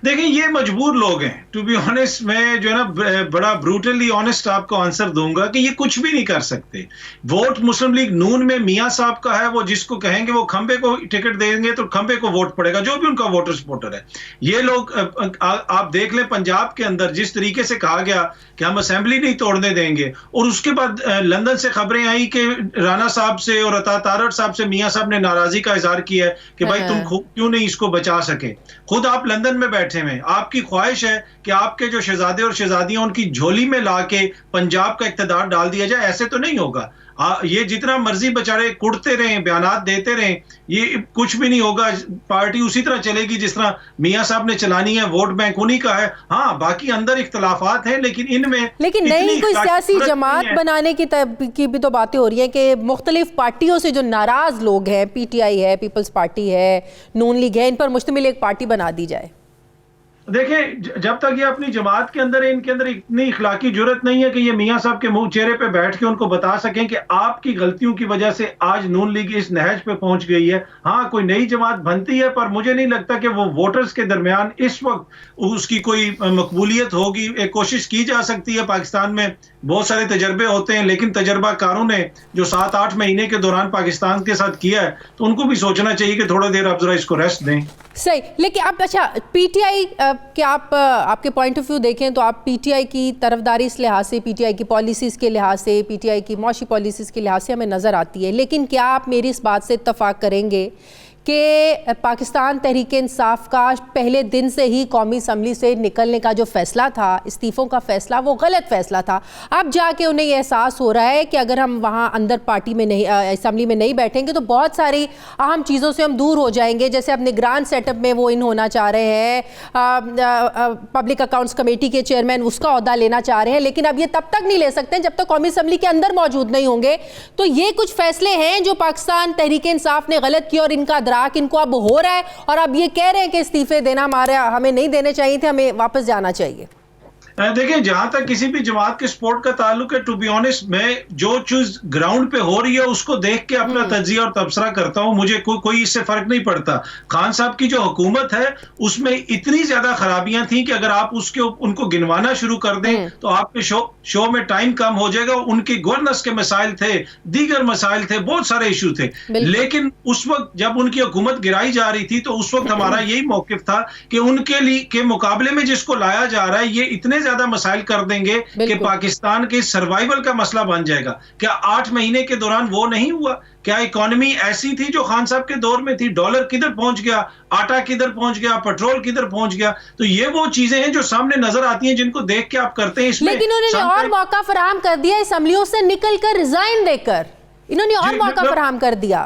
E: देखिए, ये मजबूर लोग हैं। टू बी ऑनेस्ट, मैं जो है ना बड़ा ब्रूटली ऑनेस्ट आपको आंसर दूंगा कि ये कुछ भी नहीं कर सकते। वोट मुस्लिम लीग नून में मियां साहब का है, वो जिसको कहेंगे वो खंबे को टिकट देंगे तो खंबे को वोट पड़ेगा, जो भी उनका वोटर सपोर्टर है। ये लोग आप देख लें पंजाब के अंदर जिस तरीके से कहा गया कि हम असेंबली नहीं तोड़ने देंगे, और उसके बाद लंदन से खबरें आई कि राना साहब से और अता तारड़ साहब से मियां साहब ने नाराजगी का इजहार किया है कि भाई तुम क्यों नहीं इसको बचा सके। खुद आप लंदन में बैठे हैं, आपकी ख्वाहिश है कि आपके जो शहजादे और शहजादियां उनकी झोली में लाके पंजाब का इख्तियार डाल दिया जाए, ऐसे तो नहीं होगा। ये जितना मर्जी बेचारे कुड़ते रहें, बयानात देते रहें, ये कुछ भी नहीं होगा। पार्टी उसी तरह चलेगी जिस तरह मियां साहब ने चलानी है, वोट बैंक उन्हीं का है। हाँ, बाकी अंदर इख्तलाफात हैं, लेकिन इनमें
A: नई कोई सियासी जमात बनाने की भी तो बातें हो रही हैं कि मुख्तलिफ पार्टियों से जो नाराज लोग हैं, PTI है, पीपल्स पार्टी है, नून लीग है, इन पर मुश्तमिल एक पार्टी बना दी जाए।
E: देखें, जब तक ये अपनी जमात के अंदर है, इनके अंदर इतनी इखलाकी जुर्रत नहीं है कि ये मियां साहब के मुंह चेहरे पे बैठ के उनको बता सकें कि आपकी गलतियों की वजह से आज नून लीग इस नहज पे पहुंच गई है। हाँ, कोई नई जमात बनती है, पर मुझे नहीं लगता कि वो वोटर्स के दरमियान इस वक्त उसकी कोई मकबूलियत होगी। एक कोशिश की जा सकती है, पाकिस्तान में बहुत सारे तजर्बे होते हैं, लेकिन तजर्बाकारों ने जो 7-8 महीने के दौरान पाकिस्तान के साथ किया है, तो उनको भी सोचना चाहिए कि थोड़ा देर आप जरा इसको रेस्ट दें।
A: सही, लेकिन अब अच्छा, PTI के आप आपके पॉइंट ऑफ व्यू देखें तो आप PTI की तरफदारी इस लिहाज से, PTI की पॉलिसीज़ के लिहाज से, PTI की मौशी पॉलिसीज़ के लिहाज से हमें नज़र आती है, लेकिन क्या आप मेरी इस बात से इत्तफाक करेंगे कि पाकिस्तान तहरीक इंसाफ का पहले दिन से ही कौमी असम्बली से निकलने का जो फ़ैसला था, इस्तीफ़ों का फ़ैसला, वो गलत फ़ैसला था? अब जाके उन्हें ये एहसास हो रहा है कि अगर हम वहाँ अंदर पार्टी में नहीं, असम्बली में नहीं बैठेंगे तो बहुत सारी अहम चीज़ों से हम दूर हो जाएंगे। जैसे अब निगरान सेटअप में वो इन होना चाह रहे हैं, पब्लिक अकाउंट्स कमेटी के चेयरमैन उसका ओहदा लेना चाह रहे हैं, लेकिन अब ये तब तक नहीं ले सकते जब तक कौमी असम्बली के अंदर मौजूद नहीं होंगे। तो ये कुछ फ़ैसले हैं जो पाकिस्तान तहरीक इंसाफ ने गलत किया और इनका इखराक इनको अब हो रहा है और अब ये कह रहे हैं कि इस्तीफे देना हमें नहीं देने चाहिए थे, हमें वापस जाना चाहिए?
E: देखिए, जहां तक किसी भी जमात के सपोर्ट का ताल्लुक है, टू बी ऑनेस्ट, मैं जो चीज ग्राउंड पे हो रही है उसको देख के अपना तज्जिया और तबसरा करता हूं। मुझे कोई इससे फर्क नहीं पड़ता। खान साहब की जो हुकूमत है उसमें इतनी ज्यादा खराबियां थी कि अगर आप उनको गिनवाना शुरू कर दें तो आपके शो में टाइम कम हो जाएगा। उनकी गवर्नेंस के मसाइल थे, दीगर मसाइल थे, बहुत सारे इशू थे, लेकिन उस वक्त जब उनकी हुकूमत गिराई जा रही थी तो उस वक्त हमारा यही मौकिफ था कि उनके लिए के मुकाबले में जिसको लाया जा रहा है ये इतने ज्यादा मसाइल कर देंगे कि पाकिस्तान के सर्वाइवल का मसला बन जाएगा। क्या 8 महीने के दौरान वो नहीं हुआ? क्या इकोनॉमी ऐसी थी जो खान साहब के दौर में थी? डॉलर किधर पहुंच गया, आटा किधर पहुंच गया, पेट्रोल किधर पहुंच गया? तो ये वो चीजें हैं जो सामने नजर आती हैं जिनको देख के आप करते हैं इसमें।
A: लेकिन उन्होंने और मौका फराहम कर दिया, असम्बलियों से निकलकर रिजाइन देकर इन्होंने और मौका फराहम कर दिया।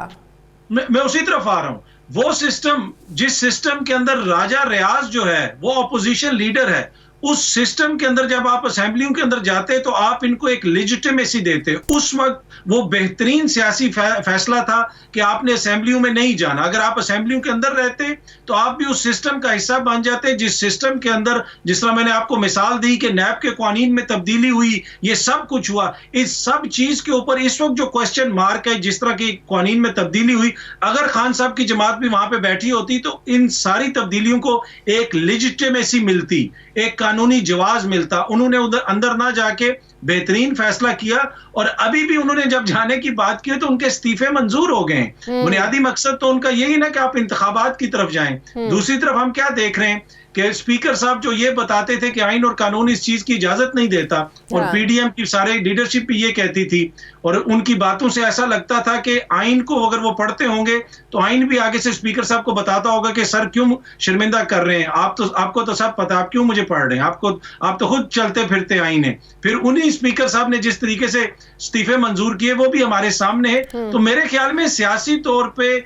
E: मैं उसी तरफ आ रहा हूं। वो सिस्टम, जिस सिस्टम के अंदर राजा रियाज जो है वो ऑपोजिशन लीडर है, उस सिस्टम के अंदर जब आप असेंबलियों के अंदर जाते तो आप इनको एक लेजिटिमेसी देते। उस वक्त वो बेहतरीन सियासी फैसला था कि आपने असेंबलियों में नहीं जाना। अगर आप असेंबलियों के अंदर रहते तो आप भी उस सिस्टम का हिस्सा बन जाते जिस सिस्टम के अंदर, जिस तरह मैंने आपको मिसाल दी कि नैब के कानून में तब्दीली हुई, ये सब कुछ हुआ। इस सब चीज के ऊपर इस वक्त जो क्वेश्चन मार्क है, जिस तरह की कानून में तब्दीली हुई, अगर खान साहब की जमात भी वहां पे बैठी होती तो इन सारी तब्दीलियों को एक लेजिटिमेसी मिलती, एक कानूनी जवाज मिलता। उन्होंने उधर अंदर ना जाके बेहतरीन फैसला किया और अभी भी उन्होंने जब जाने की बात की तो उनके इस्तीफे मंजूर हो गए। बुनियादी मकसद तो उनका यही ना कि आप इंतखाबात की तरफ जाएं। दूसरी तरफ हम क्या देख रहे हैं कि स्पीकर साहब जो ये बताते थे कि आइन और कानून इस चीज की इजाजत नहीं देता, और पीडीएम की सारे लीडरशिप भी ये कहती थी, और उनकी बातों से ऐसा लगता था कि आइन को अगर वो पढ़ते होंगे तो आइन भी आगे से स्पीकर साहब को बताता होगा कि सर क्यों शर्मिंदा कर रहे हैं, आपको तो सब पता, आप क्यों मुझे पढ़ रहे हैं, आप तो खुद चलते फिरते आइन है। फिर उन्हीं स्पीकर साहब ने जिस तरीके से इस्तीफे मंजूर किए वो भी हमारे सामने है। तो मेरे ख्याल में सियासी तौर पे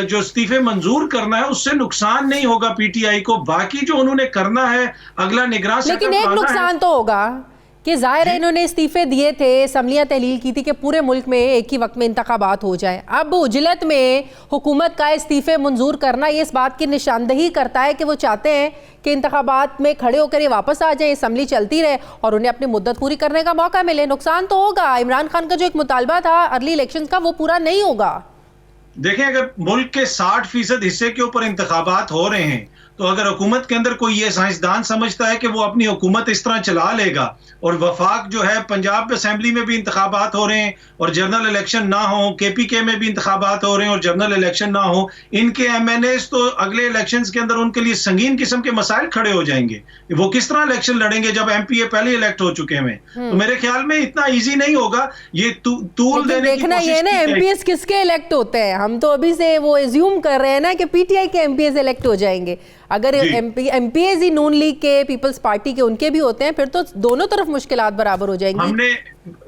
E: जो इस्तीफे मंजूर करना है उससे नुकसान नहीं होगा पीटीआई को। बाकी जो उन्होंने करना है अगला निगरान,
A: लेकिन एक नुकसान तो होगा कि जाहिर है इन्होंने इस्तीफे दिए थे, असम्बलियां तहलील की थी कि पूरे मुल्क में एक ही वक्त में इंतखाबात हो जाए। अब उजलत में हुकूमत का इस्तीफे मंजूर करना ये इस बात की निशानदही करता है कि वो चाहते हैं कि इंतखाबात में खड़े होकर ये वापस आ जाए, असम्बली चलती रहे और उन्हें अपनी मुद्दत पूरी करने का मौका मिले। नुकसान तो होगा। इमरान खान का जो एक मुतालबा था अर्ली इलेक्शन का वो पूरा नहीं होगा।
E: देखें, अगर मुल्क के 60% हिस्से के ऊपर इंतखाबात हो रहे हैं तो अगर हुकूमत के अंदर कोई ये साइंसदान समझता है कि वो अपनी हुकूमत इस तरह चला लेगा, और वफाक जो है पंजाब असेंबली में भी इंतखाबात हो रहे हैं और जनरल इलेक्शन ना हो, केपीके में भी इंतखाबात हो रहे हैं और जनरल इलेक्शन ना हो, इनके एमएनएस तो अगले इलेक्शंस के अंदर उनके लिए संगीन किस्म के मसाइल खड़े हो जाएंगे। वो किस तरह इलेक्शन लड़ेंगे जब एमपीए पहले इलेक्ट हो चुके हैं? तो मेरे ख्याल में इतना ईजी नहीं होगा। ये तूल देने की कोशिश
A: ये ना एमपीएस किसके इलेक्ट होते हैं, हम तो अभी से वो एज्यूम कर रहे हैं ना कि पीटीआई के एमपीएस इलेक्ट हो जाएंगे। अगर एमपीएस ही नून लीग के, पीपल्स पार्टी के उनके भी होते हैं फिर तो दोनों तरफ मुश्किलात बराबर हो जाएंगी।
E: हमने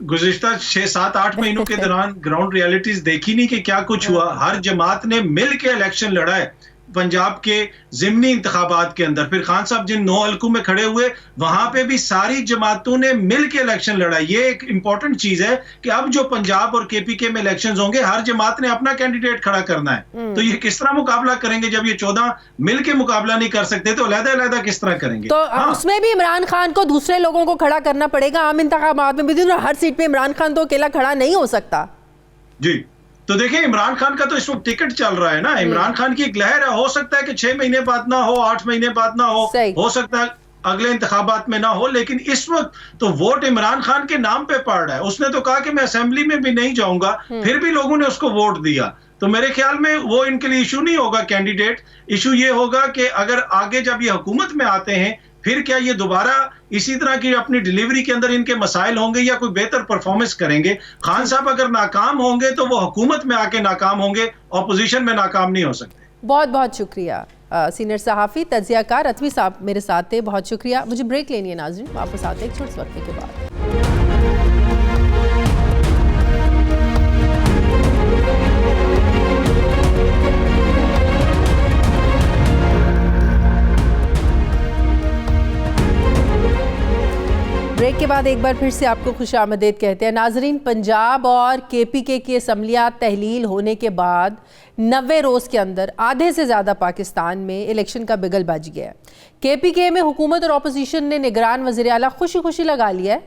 E: गुज़िश्ता 6-7-8 महीनों के दौरान ग्राउंड रियलिटीज देखी नहीं कि क्या कुछ हुआ। हर जमात ने मिल के इलेक्शन लड़ा है पंजाब के ज़िमनी इंतखाबात के अंदर। फिर खान साहब जिन 9 हल्कों में खड़े हुए वहां पे भी सारी जमातों ने मिल के इलेक्शन लड़ा। ये एक इंपॉर्टेंट चीज है कि अब जो पंजाब और केपीके में इलेक्शंस होंगे हर जमात ने अपना कैंडिडेट खड़ा करना है। तो ये किस तरह मुकाबला करेंगे जब ये 14 मिल के मुकाबला नहीं कर सकते तो अलग-अलग किस तरह करेंगे?
A: तो उसमें भी इमरान खान को दूसरे लोगों को खड़ा करना पड़ेगा। आम इंतखाबात में भी हर सीट पे इमरान खान तो अकेला खड़ा नहीं हो सकता।
E: जी, तो देखिए इमरान खान का तो इस वक्त टिकट चल रहा है ना। इमरान खान की एक लहर है। हो सकता है कि 6 महीने बाद ना हो, 8 महीने बाद ना हो सकता है अगले इंतखाबात में ना हो, लेकिन इस वक्त तो वोट इमरान खान के नाम पे पड़ रहा है। उसने तो कहा कि मैं असेंबली में भी नहीं जाऊंगा, फिर भी लोगों ने उसको वोट दिया। तो मेरे ख्याल में वो इनके लिए इशू नहीं होगा कैंडिडेट। इशू ये होगा कि अगर आगे जब ये हुकूमत में आते हैं फिर क्या ये दोबारा इसी तरह की अपनी डिलीवरी के अंदर इनके मसाइल होंगे या कोई बेहतर परफॉर्मेंस करेंगे? खान साहब अगर नाकाम होंगे तो वो हुकूमत में आके नाकाम होंगे, ऑपोजिशन में नाकाम नहीं हो सकते।
A: बहुत बहुत शुक्रिया सीनियर सहाफ़ी तज्ज़ियाकार रतवी साहब मेरे साथ थे। बहुत शुक्रिया। मुझे ब्रेक लेनी है नाज़रीन, वापस आते एक छोटे वक्त के बाद। ब्रेक के बाद एक बार फिर से आपको खुशामदीद कहते हैं। नाजरीन, पंजाब और केपीके की असम्बलियाँ तहलील होने के बाद 90 रोज़ के अंदर आधे से ज़्यादा पाकिस्तान में इलेक्शन का बिगल बज गया है। केपीके में हुकूमत और अपोजिशन ने निगरान वज़ीर आला खुशी खुशी लगा लिया है।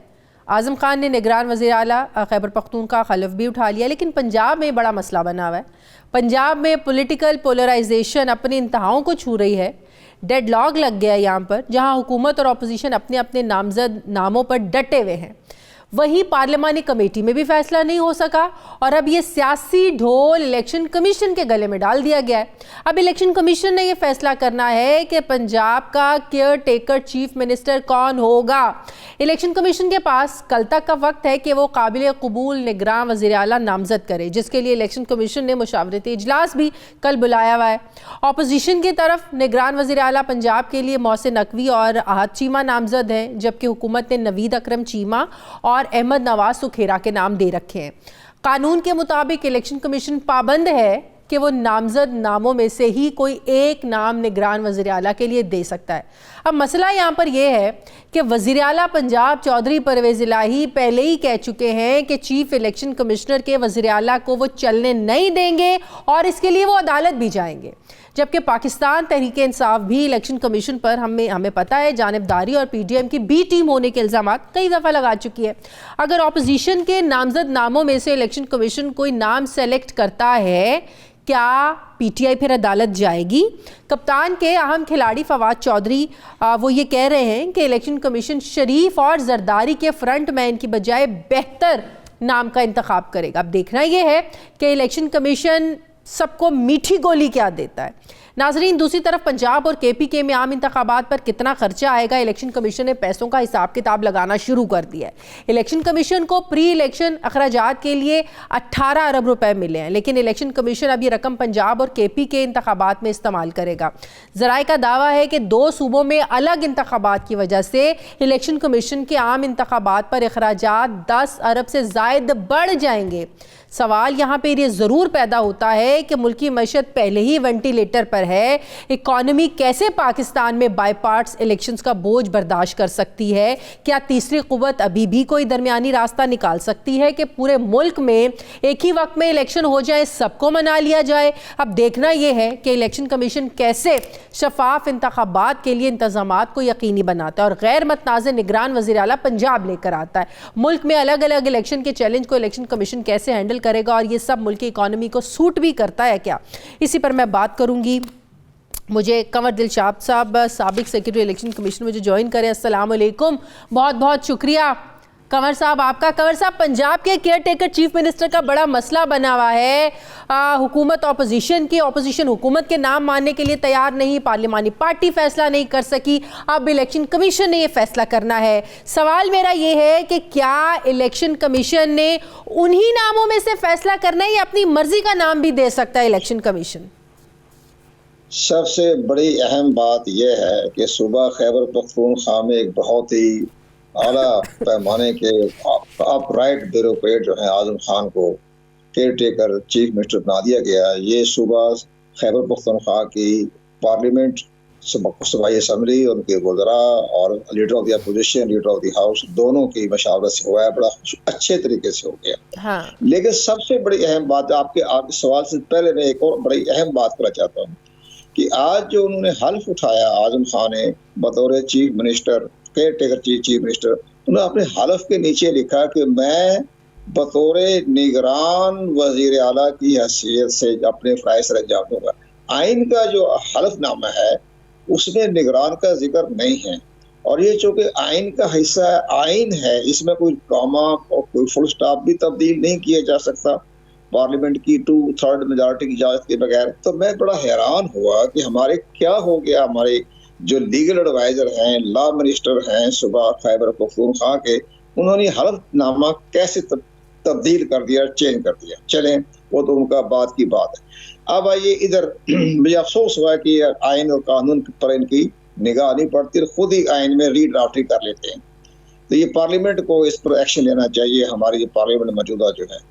A: आज़म खान ने निगरान वज़ीर आला खैबर पख्तूनख्वा का खलफ भी उठा लिया, लेकिन पंजाब में बड़ा मसला बना हुआ है। पंजाब में पॉलिटिकल पोलराइजेशन अपनी इंतहाओं को छू रही है। डेडलॉक लग गया यहाँ पर, जहाँ हुकूमत और अपोजिशन अपने अपने नामजद नामों पर डटे हुए हैं। वहीं पार्लिमानी कमेटी में भी फैसला नहीं हो सका और अब ये सियासी ढोल इलेक्शन कमीशन के गले में डाल दिया गया है। अब इलेक्शन कमीशन ने ये फैसला करना है कि पंजाब का केयर टेकर चीफ मिनिस्टर कौन होगा। इलेक्शन कमीशन के पास कल तक का वक्त है कि वो काबिल कबूल निगरान वज़ीर आला नामजद करे, जिसके लिए इलेक्शन कमीशन ने मुशावरती इजलास भी कल बुलाया हुआ है। अपोजिशन की तरफ निगरान वज़ीर आला पंजाब के लिए मोहसिन नकवी और आहद चीमा नामजद हैं, जबकि हुकूमत ने नवीद अकरम चीमा और अहमद नवाज सुखेरा के नाम दे रखे हैं। कानून के मुताबिक इलेक्शन कमीशन पाबंद है कि वो नामजद नामों में से ही कोई एक नाम निगरान वज़ीर आला के लिए दे सकता है। अब मसला यहाँ पर यह है कि वज़ीर आला पंजाब चौधरी परवेज़ इलाही पहले ही कह चुके हैं कि चीफ इलेक्शन कमिश्नर के वज़ीर आला को वो चलने नहीं देंगे और इसके लिए वो अदालत भी जाएंगे। जबकि पाकिस्तान तहरीक इंसाफ भी इलेक्शन कमीशन पर हमें पता है जानिबदारी और पीडीएम की बी टीम होने के इल्ज़ाम कई दफ़ा लगा चुकी है। अगर अपोजिशन के नामजद नामों में से इलेक्शन कमीशन कोई नाम सेलेक्ट करता है, क्या पीटीआई फिर अदालत जाएगी? कप्तान के अहम खिलाड़ी फवाद चौधरी वो ये कह रहे हैं कि इलेक्शन कमीशन शरीफ और जरदारी के फ्रंट मैन की बजाय बेहतर नाम का इंतखाब करेगा। अब देखना यह है कि इलेक्शन कमीशन सबको मीठी गोली क्या देता है। नाजरीन, दूसरी तरफ पंजाब और केपीके में आम इंतखाबात पर कितना खर्चा आएगा, इलेक्शन कमीशन ने पैसों का हिसाब किताब लगाना शुरू कर दिया है। इलेक्शन कमीशन को प्री इलेक्शन अखराजात के लिए 18 अरब रुपए मिले हैं, लेकिन इलेक्शन कमीशन अब ये रकम पंजाब और केपीके इंतखाबात में इस्तेमाल करेगा। ज़राए का दावा है कि 2 सूबों में अलग इंतखाबात की वजह से इलेक्शन कमीशन के आम इंतखाबात पर अखराजात 10 अरब से ज़ायद बढ़ जाएंगे। सवाल यहाँ पर ये ज़रूर पैदा होता है कि मुल्की मईशत पहले ही वेंटिलेटर पर है, इकॉनमी कैसे पाकिस्तान में बाईपार्ट्स इलेक्शंस का बोझ बर्दाश्त कर सकती है? क्या तीसरी कुव्वत अभी भी कोई दरमियानी रास्ता निकाल सकती है कि पूरे मुल्क में एक ही वक्त में इलेक्शन हो जाए, सबको मना लिया जाए? अब देखना यह है कि इलेक्शन कमीशन कैसे शफाफ इंतखाबात के लिए इंतजामात को यकीनी बनाता है और गैर मतनाज़ निगरान वज़ीर आला पंजाब लेकर आता है। मुल्क में अलग अलग इलेक्शन के चैलेंज को इलेक्शन कमीशन कैसे हैंडल करेगा और ये सब मुल्क की इकॉनमी को सूट भी करता है क्या? इसी पर मैं बात करूंगी। मुझे कंवर दिलशाद साहब साबिक सेक्रेटरी इलेक्शन कमीशन मुझे ज्वाइन करें। अस्सलाम वालेकुम, बहुत बहुत शुक्रिया कंवर साहब आपका। कंवर साहब, पंजाब के केयर टेकर चीफ मिनिस्टर का बड़ा मसला बना हुआ है। हुकूमत अपोजिशन हुकूमत के नाम मानने के लिए तैयार नहीं, पार्लिमानी पार्टी फैसला नहीं कर सकी, अब इलेक्शन कमीशन ने ये फैसला करना है। सवाल मेरा ये है कि क्या इलेक्शन कमीशन ने उन्हीं नामों में से फैसला करना है या अपनी मर्जी का नाम भी दे सकता है इलेक्शन कमीशन?
F: सबसे बड़ी अहम बात यह है कि सुबह खैबर पख्तूनख्वा में एक बहुत ही आला पैमाने के अपराइट ब्यूरोक्रेट जो है आजम खान को केयर टेकर चीफ मिनिस्टर बना दिया गया। ये सुबह खैबर पख्तूनख्वा की पार्लियामेंट सूबाई असम्बली, उनके वज़रा और leader of the opposition, leader of the house, दोनों की मशावरत से हुआ है, बड़ा अच्छे तरीके से हो गया।
A: हाँ। लेकिन
F: सबसे बड़ी अहम बात, आपके सवाल से पहले मैं एक और बड़ी अहम बात करना चाहता हूँ कि आज जो उन्होंने हल्फ उठाया आजम खान ने बतौर chief minister, care taker chief minister, उन्होंने अपने हल्फ के नीचे लिखा कि मैं बतौर निगरान वजीर आला की हैसियत से अपने फ़राइज़ सर अंजाम दूंगा। आइन का जो हल्फनामा है उसमें निगरान का जिक्र नहीं है और ये चूँकि आइन का हिस्सा है, आइन है, इसमें कोई कॉमा और कोई फुल स्टॉप भी तब्दील नहीं किया जा सकता पार्लियामेंट की 2/3 मेजॉरिटी की इजाजत के बगैर। तो मैं बड़ा हैरान हुआ कि हमारे क्या हो गया। हमारे जो लीगल एडवाइजर हैं, लॉ मिनिस्टर हैं सुबह खैबर पख्तूनख्वा के, उन्होंने हल्फनामा कैसे तब्दील कर दिया, चेंज कर दिया। चलें, वो तो उनका बात की बात है। अब आइए इधर, मुझे अफसोस हुआ कि आइन और कानून पर इनकी निगाह नहीं पड़ती, खुद ही आइन में रीड्राफ्टिंग कर लेते हैं। तो ये पार्लियामेंट को इस पर एक्शन लेना चाहिए, हमारी जो पार्लियामेंट मौजूदा जो है।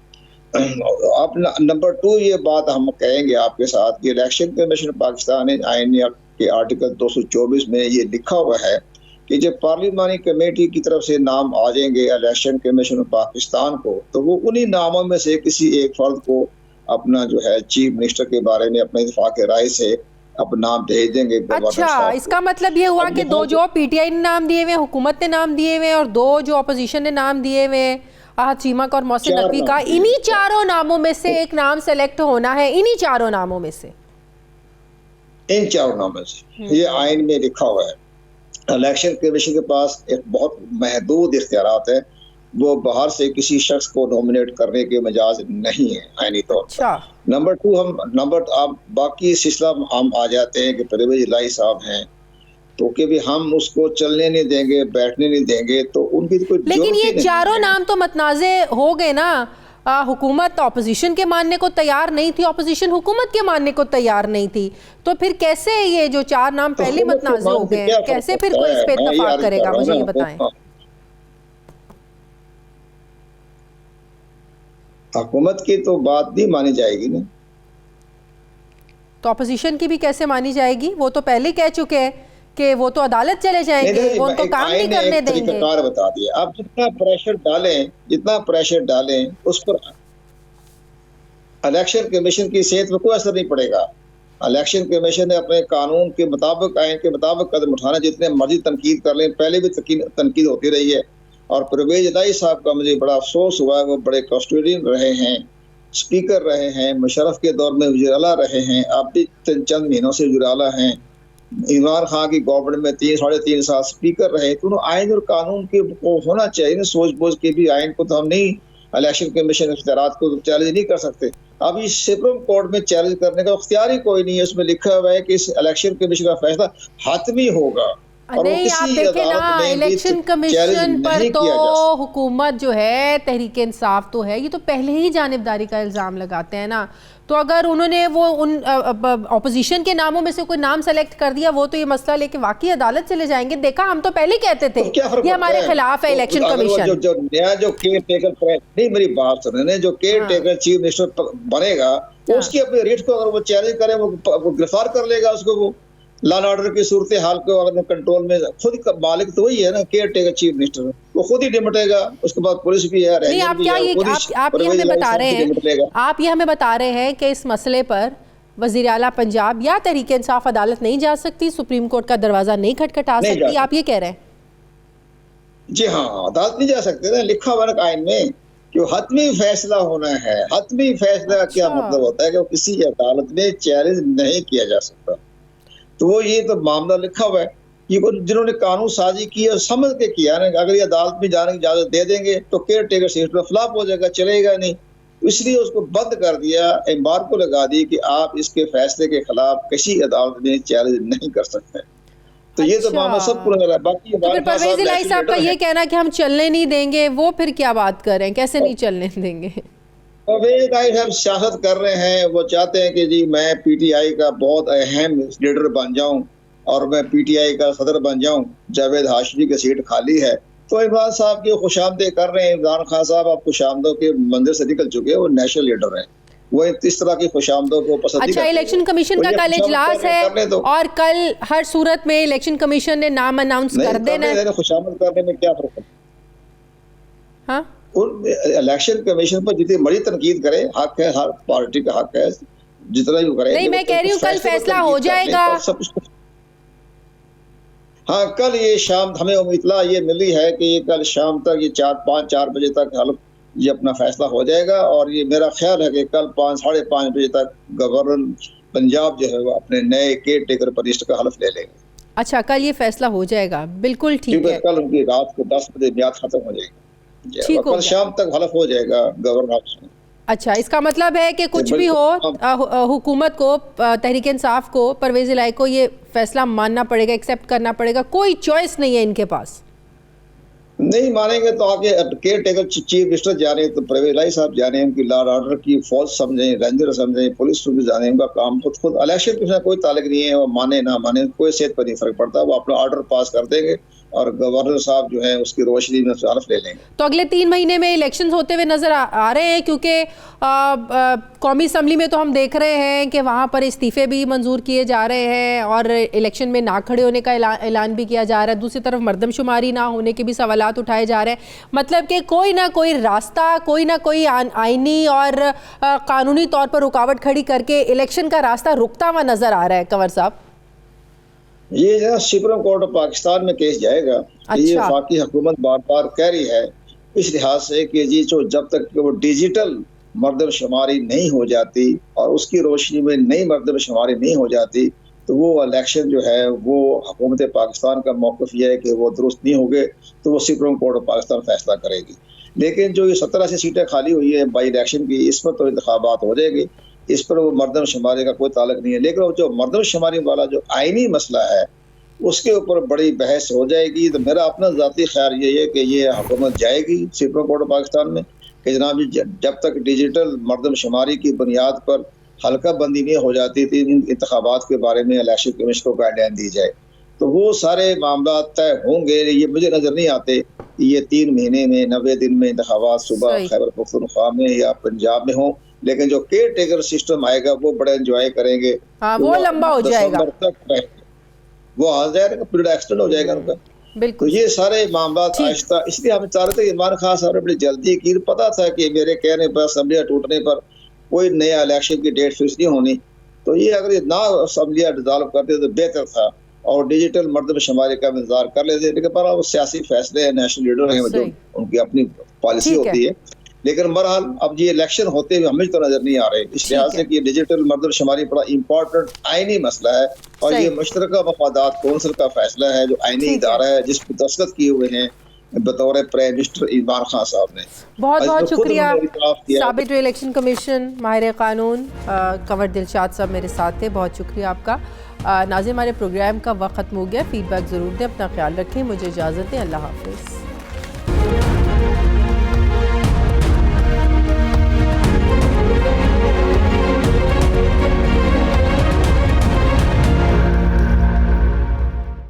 F: अब नंबर 2 ये बात हम कहेंगे आपके साथ कि इलेक्शन कमीशन पाकिस्तान आइन के आर्टिकल 224 में ये लिखा हुआ है कि जब पार्लिमानी कमेटी की तरफ से नाम आ जाएंगे इलेक्शन कमीशन ऑफ पाकिस्तान को, तो वो उन्हीं नामों में से किसी एक फर्द को अपना जो है चीफ मिनिस्टर के बारे में अपने इत्तेफाक राय से अपना नाम भेज देंगे।
A: अच्छा, इसका मतलब ये हुआ कि दो जो पीटीआई ने नाम दिए हुए, हुकूमत ने नाम दिए हुए और दो जो अपोजिशन ने नाम दिए हुए, आहत चीमक और मोहसिन नकवी का, इन्हीं चारों नामों में से एक नाम सेलेक्ट होना है, इन्हीं चारों नामों में से,
F: इन चारों नामों से। ये आइन में लिखा हुआ है। इलेक्शन कमीशन के पास एक बहुत महदूद इख्तियारात है, वो बाहर से किसी शख्स को नॉमिनेट करने के मजाज नहीं है आईनी तौर पर। नंबर 2 अब बाकी सिलसिला हम आ जाते हैं कि परवेज इलाही साहब हैं, तो कि भी हम उसको चलने नहीं देंगे, बैठने नहीं देंगे, तो उनकी तो कोई,
A: लेकिन ये चारों नाम तो मतनाज़े हो गए ना। हुकूमत ऑपोजिशन के मानने को तैयार नहीं थी, ऑपोजिशन हुकूमत के मानने को तैयार नहीं थी, तो फिर कैसे ये जो 4 नाम पहले मतनाज़े हो गए, कैसे फिर कोई इस पे इत्तेफाक करेगा, मुझे ये बताएं।
F: हुकूमत की तो बात नहीं मानी जाएगी ना,
A: तो ऑपोजिशन की भी कैसे मानी जाएगी? वो तो पहले कह चुके हैं कि वो तो अदालत चले जाएंगे, वो उनको काम नहीं करने देंगे।
F: बता दिया। आप जितना प्रेशर डालें उस पर इलेक्शन कमीशन की सेहत पर कोई असर नहीं पड़ेगा। इलेक्शन कमीशन ने अपने कानून के मुताबिक, आइन के मुताबिक कदम उठाना, जितने मर्जी तनकीद कर लें, पहले भी तनकीद होती रही है। और परवेज इलाही साहब का मुझे बड़ा अफसोस हुआ, वो बड़े कस्टोडियन रहे हैं, स्पीकर रहे हैं, मुशर्रफ के दौर में वज़ीर आला रहे हैं, अब भी चंद महीनों से वज़ीर आला हैं, इमरान खान की गवर्नमेंट में 3-3.5 साल स्पीकर रहे। तो आइन और कानून के को होना चाहिए ना, सोच बोझ के भी आइन को तो हम नहीं, इलेक्शन कमीशन इख्तियारात को चैलेंज नहीं कर सकते। अब इस सुप्रीम कोर्ट में चैलेंज करने का इख्तियार ही कोई नहीं है। उसमें लिखा हुआ है कि इस इलेक्शन कमीशन का फैसला हतमी होगा।
A: नहीं, आप देखें ना, इलेक्शन कमीशन पर तो हुकूमत जो है, तहरीक इंसाफ तो है, ये तो पहले ही जानिबदारी का इल्ज़ाम लगाते हैं ना। तो अगर उन्होंने वो उन अपोजिशन के नामों में से कोई नाम सेलेक्ट कर दिया, वो तो ये मसला लेके वाकई अदालत चले जाएंगे। देखा, हम तो पहले कहते थे ये हमारे खिलाफ है इलेक्शन कमीशन।
F: जो नया जो केयर टेकर, नहीं मेरी बात सुनने, जो केयर टेकर चीफ मिनिस्टर बनेगा, उसकी अपने रेट को अगर वो चैलेंज करे, वो गिरफ्तार कर लेगा उसको। वो लॉ एंड ऑर्डर की सूरत हाल को अगर कंट्रोल में, खुद का मालिक तो वही है ना, केयर टेकर चीफ मिनिस्टर, वो खुद ही निपटेगा। उसके बाद पुलिस भी है,
A: नहीं, आप क्या ये आप ये हमें बता रहे हैं, आप ये हमें बता रहे हैं कि इस मसले पर वज़ीर आला पंजाब या तहरीक इंसाफ अदालत नहीं जा सकती, सुप्रीम कोर्ट का दरवाजा नहीं खटखटा सकती, आप ये कह रहे हैं?
F: जी हाँ, अदालत नहीं जा सकते ना, लिखा हुआ है आइन में कि हतमी फैसला होना है। हतमी फैसला क्या मतलब होता है कि वो किसी अदालत में चैलेंज नहीं किया जा सकता। तो वो ये तो मामला लिखा हुआ है कि जिन्होंने कानून साजी की है समझ के किया ना, अगर ये अदालत में जाने की इजाजत दे देंगे तो केयर टेकर सीट पर फ्लॉप हो जाएगा, चलेगा नहीं। इसलिए उसको बंद कर दिया, एम्बार्गो लगा दी कि आप इसके फैसले के खिलाफ किसी अदालत में चैलेंज नहीं कर सकते। तो ये तो मामला सब पूरा है। बाकी
A: परवेज इलाही साहब का ये कहना कि हम चलने नहीं देंगे, वो फिर क्या बात कर रहे हैं, कैसे नहीं चलने देंगे?
F: परवेज इलाही साहब सियासत कर रहे हैं, वो चाहते हैं कि जी मैं पीटीआई का बहुत अहम लीडर बन जाऊं और मैं पीटीआई का सदर बन जाऊं, जावेद हाशमी की सीट खाली है। तो इमरान साहब की खुशामदेह कर रहे हैं। इमरान खान साहब आप खुशामदों के मंदिर से निकल चुके हैं, वो नेशनल लीडर हैं, वो इस तरह की खुशामदों को पसंद।
A: अच्छा, इलेक्शन कमीशन का कल इजलास है और कल हर सूरत में इलेक्शन कमीशन ने नाम अनाउंस कर देना है।
F: खुशामद करने में क्या फर्क है?
A: हाँ,
F: इलेक्शन कमीशन पर जितनी बड़ी तनकीद करे, हक है, हर पार्टी का हक है, जितना भी करे।
A: नहीं, मैं कह रही हूँ कल फैसला हो जाएगा।
F: हाँ, कल ये शाम हमें इतला ये मिली है कि ये कल शाम तक, ये 4 बजे तक ये अपना फैसला हो जाएगा। और ये मेरा ख्याल है कि कल 5-5:30 बजे तक गवर्नर पंजाब जो है वो अपने नए केयर टेकर मिनिस्टर का हल्फ ले लेंगे।
A: अच्छा, कल ये फैसला हो जाएगा, बिल्कुल ठीक है।
F: कल उनकी रात को 10 बजे म्याद खत्म हो जाएगी, कल शाम तक हल्फ हो जाएगा गवर्नर।
A: अच्छा, इसका मतलब है कि कुछ भी हो, हुकूमत को, तहरीक इंसाफ को, परवेज इलाही को ये फैसला मानना पड़ेगा, एक्सेप्ट करना पड़ेगा, कोई चॉइस नहीं है इनके पास।
F: नहीं मानेंगे तो आगे केयर टेकर चीफ मिनिस्टर जाने, तो परवेज लाई साहब जाने, उनकी लॉ ऑर्डर की फौज समझें, रेंजर समझें, पुलिस भी जाने, उनका काम खुद इलेक्शन के कोई ताल्लुक नहीं है। वो माने ना माने कोई सेहत पर नहीं फर्क पड़ता, वो अपना ऑर्डर पास कर देंगे और गवर्नर साहब जो है उसकी रोशनी में हल्फ ले लेंगे।
A: तो अगले 3 महीने में इलेक्शंस होते हुए नजर आ रहे हैं, क्योंकि कौमी असम्बली में तो हम देख रहे हैं कि वहाँ पर इस्तीफे भी मंजूर किए जा रहे हैं और इलेक्शन में ना खड़े होने का ऐलान भी किया जा रहा है। दूसरी तरफ मर्दमशुमारी ना होने के भी सवालात उठाए जा रहे हैं। मतलब कि कोई ना कोई रास्ता, कोई ना कोई आईनी और कानूनी तौर पर रुकावट खड़ी करके इलेक्शन का रास्ता रुकता हुआ नजर आ रहा है। कंवर साहब,
F: ये जो सुप्रीम कोर्ट ऑफ पाकिस्तान में केस जाएगा।
A: अच्छा।
F: ये वफाकी हुकूमत बार बार कह रही है इस लिहाज से कि जी जो जब तक वो डिजिटल मर्दमशुमारी नहीं हो जाती और उसकी रोशनी में नई मर्दमशुमारी नहीं हो जाती, तो वो इलेक्शन जो है वो हुकूमत पाकिस्तान का मौक़िफ़ यह है कि वो दुरुस्त नहीं होंगे, तो वो सुप्रीम कोर्ट ऑफ पाकिस्तान फैसला करेगी। लेकिन जो ये 17 ऐसी सीटें खाली हुई है बाई इलेक्शन की, इस पर तो इंतखाबात हो जाएगी, इस पर वो मर्दमशुमारी का कोई ताल्लुक नहीं है। लेकिन जो मर्दमशुमारी वाला जो आईनी मसला है उसके ऊपर बड़ी बहस हो जाएगी। तो मेरा अपना ज़ाती ख्याल ये है कि ये हुकूमत जाएगी सुप्रीम कोर्ट ऑफ पाकिस्तान में कि जनाब जब तक डिजिटल मर्दमशुमारी की बुनियाद पर हल्का बंदी नहीं हो जाती थी, इन इंतखाबात के बारे में इलेक्शन कमीशन को गाइडलाइन दी जाए, तो वो सारे मामला तय होंगे। ये मुझे नज़र नहीं आते ये 3 महीने में 90 दिन में इंतखाबात सुबह खैबर पख्तूनख्वा में या पंजाब में हो। लेकिन जो केयर टेकर सिस्टम आएगा वो बड़ा एंजॉय करेंगे।
A: हाँ, वो लंबा हो जाएगा,
F: वो आ जाएगा, पीरियड एक्सटेंड हो जाएगा उनका।
A: बिल्कुल।
F: तो ये सारे मामला आहिस्ता, इसलिए हम चाह रहे थे इमरान खान साहब ने बड़ी जल्दी की, पता था कि मेरे कहने पर असम्बलियाँ टूटने पर कोई नया इलेक्शन की डेट फिक्स नहीं होनी, तो ये अगर ना असम्बलियाँ डिसॉल्व करते तो बेहतर था और डिजिटल मर्दमशुमारी का इंतजार कर लेते। लेकिन पर वो सियासी फैसले हैं, नेशनल लीडर हैं, जो उनकी अपनी पॉलिसी होती है। लेकिन बहरहाल अब ये इलेक्शन होते हुए हमें तो नजर नहीं आ रहे, इस लिहाज से कि डिजिटल मर्दमशुमारी बड़ा इंपॉर्टेंट आईनी मसला है और ये मुश्तरका मफादात कौंसिल का फैसला है, जो आईनी इदारा है जिस पर दस्तखत किए हुए हैं बतौर प्राइम मिनिस्टर इमरान खान साहब ने।
A: बहुत बहुत शुक्रिया। साबिक इलेक्शन कमीशन माहिर कानून कंवर दिलशाद साहब मेरे साथ थे, बहुत शुक्रिया आपका। नाज़रीन, हमारे प्रोग्राम का वक्त खत्म हो गया। फीडबैक ज़रूर दें, अपना ख्याल रखें, मुझे इजाज़त दें, अल्लाह हाफ़िज़।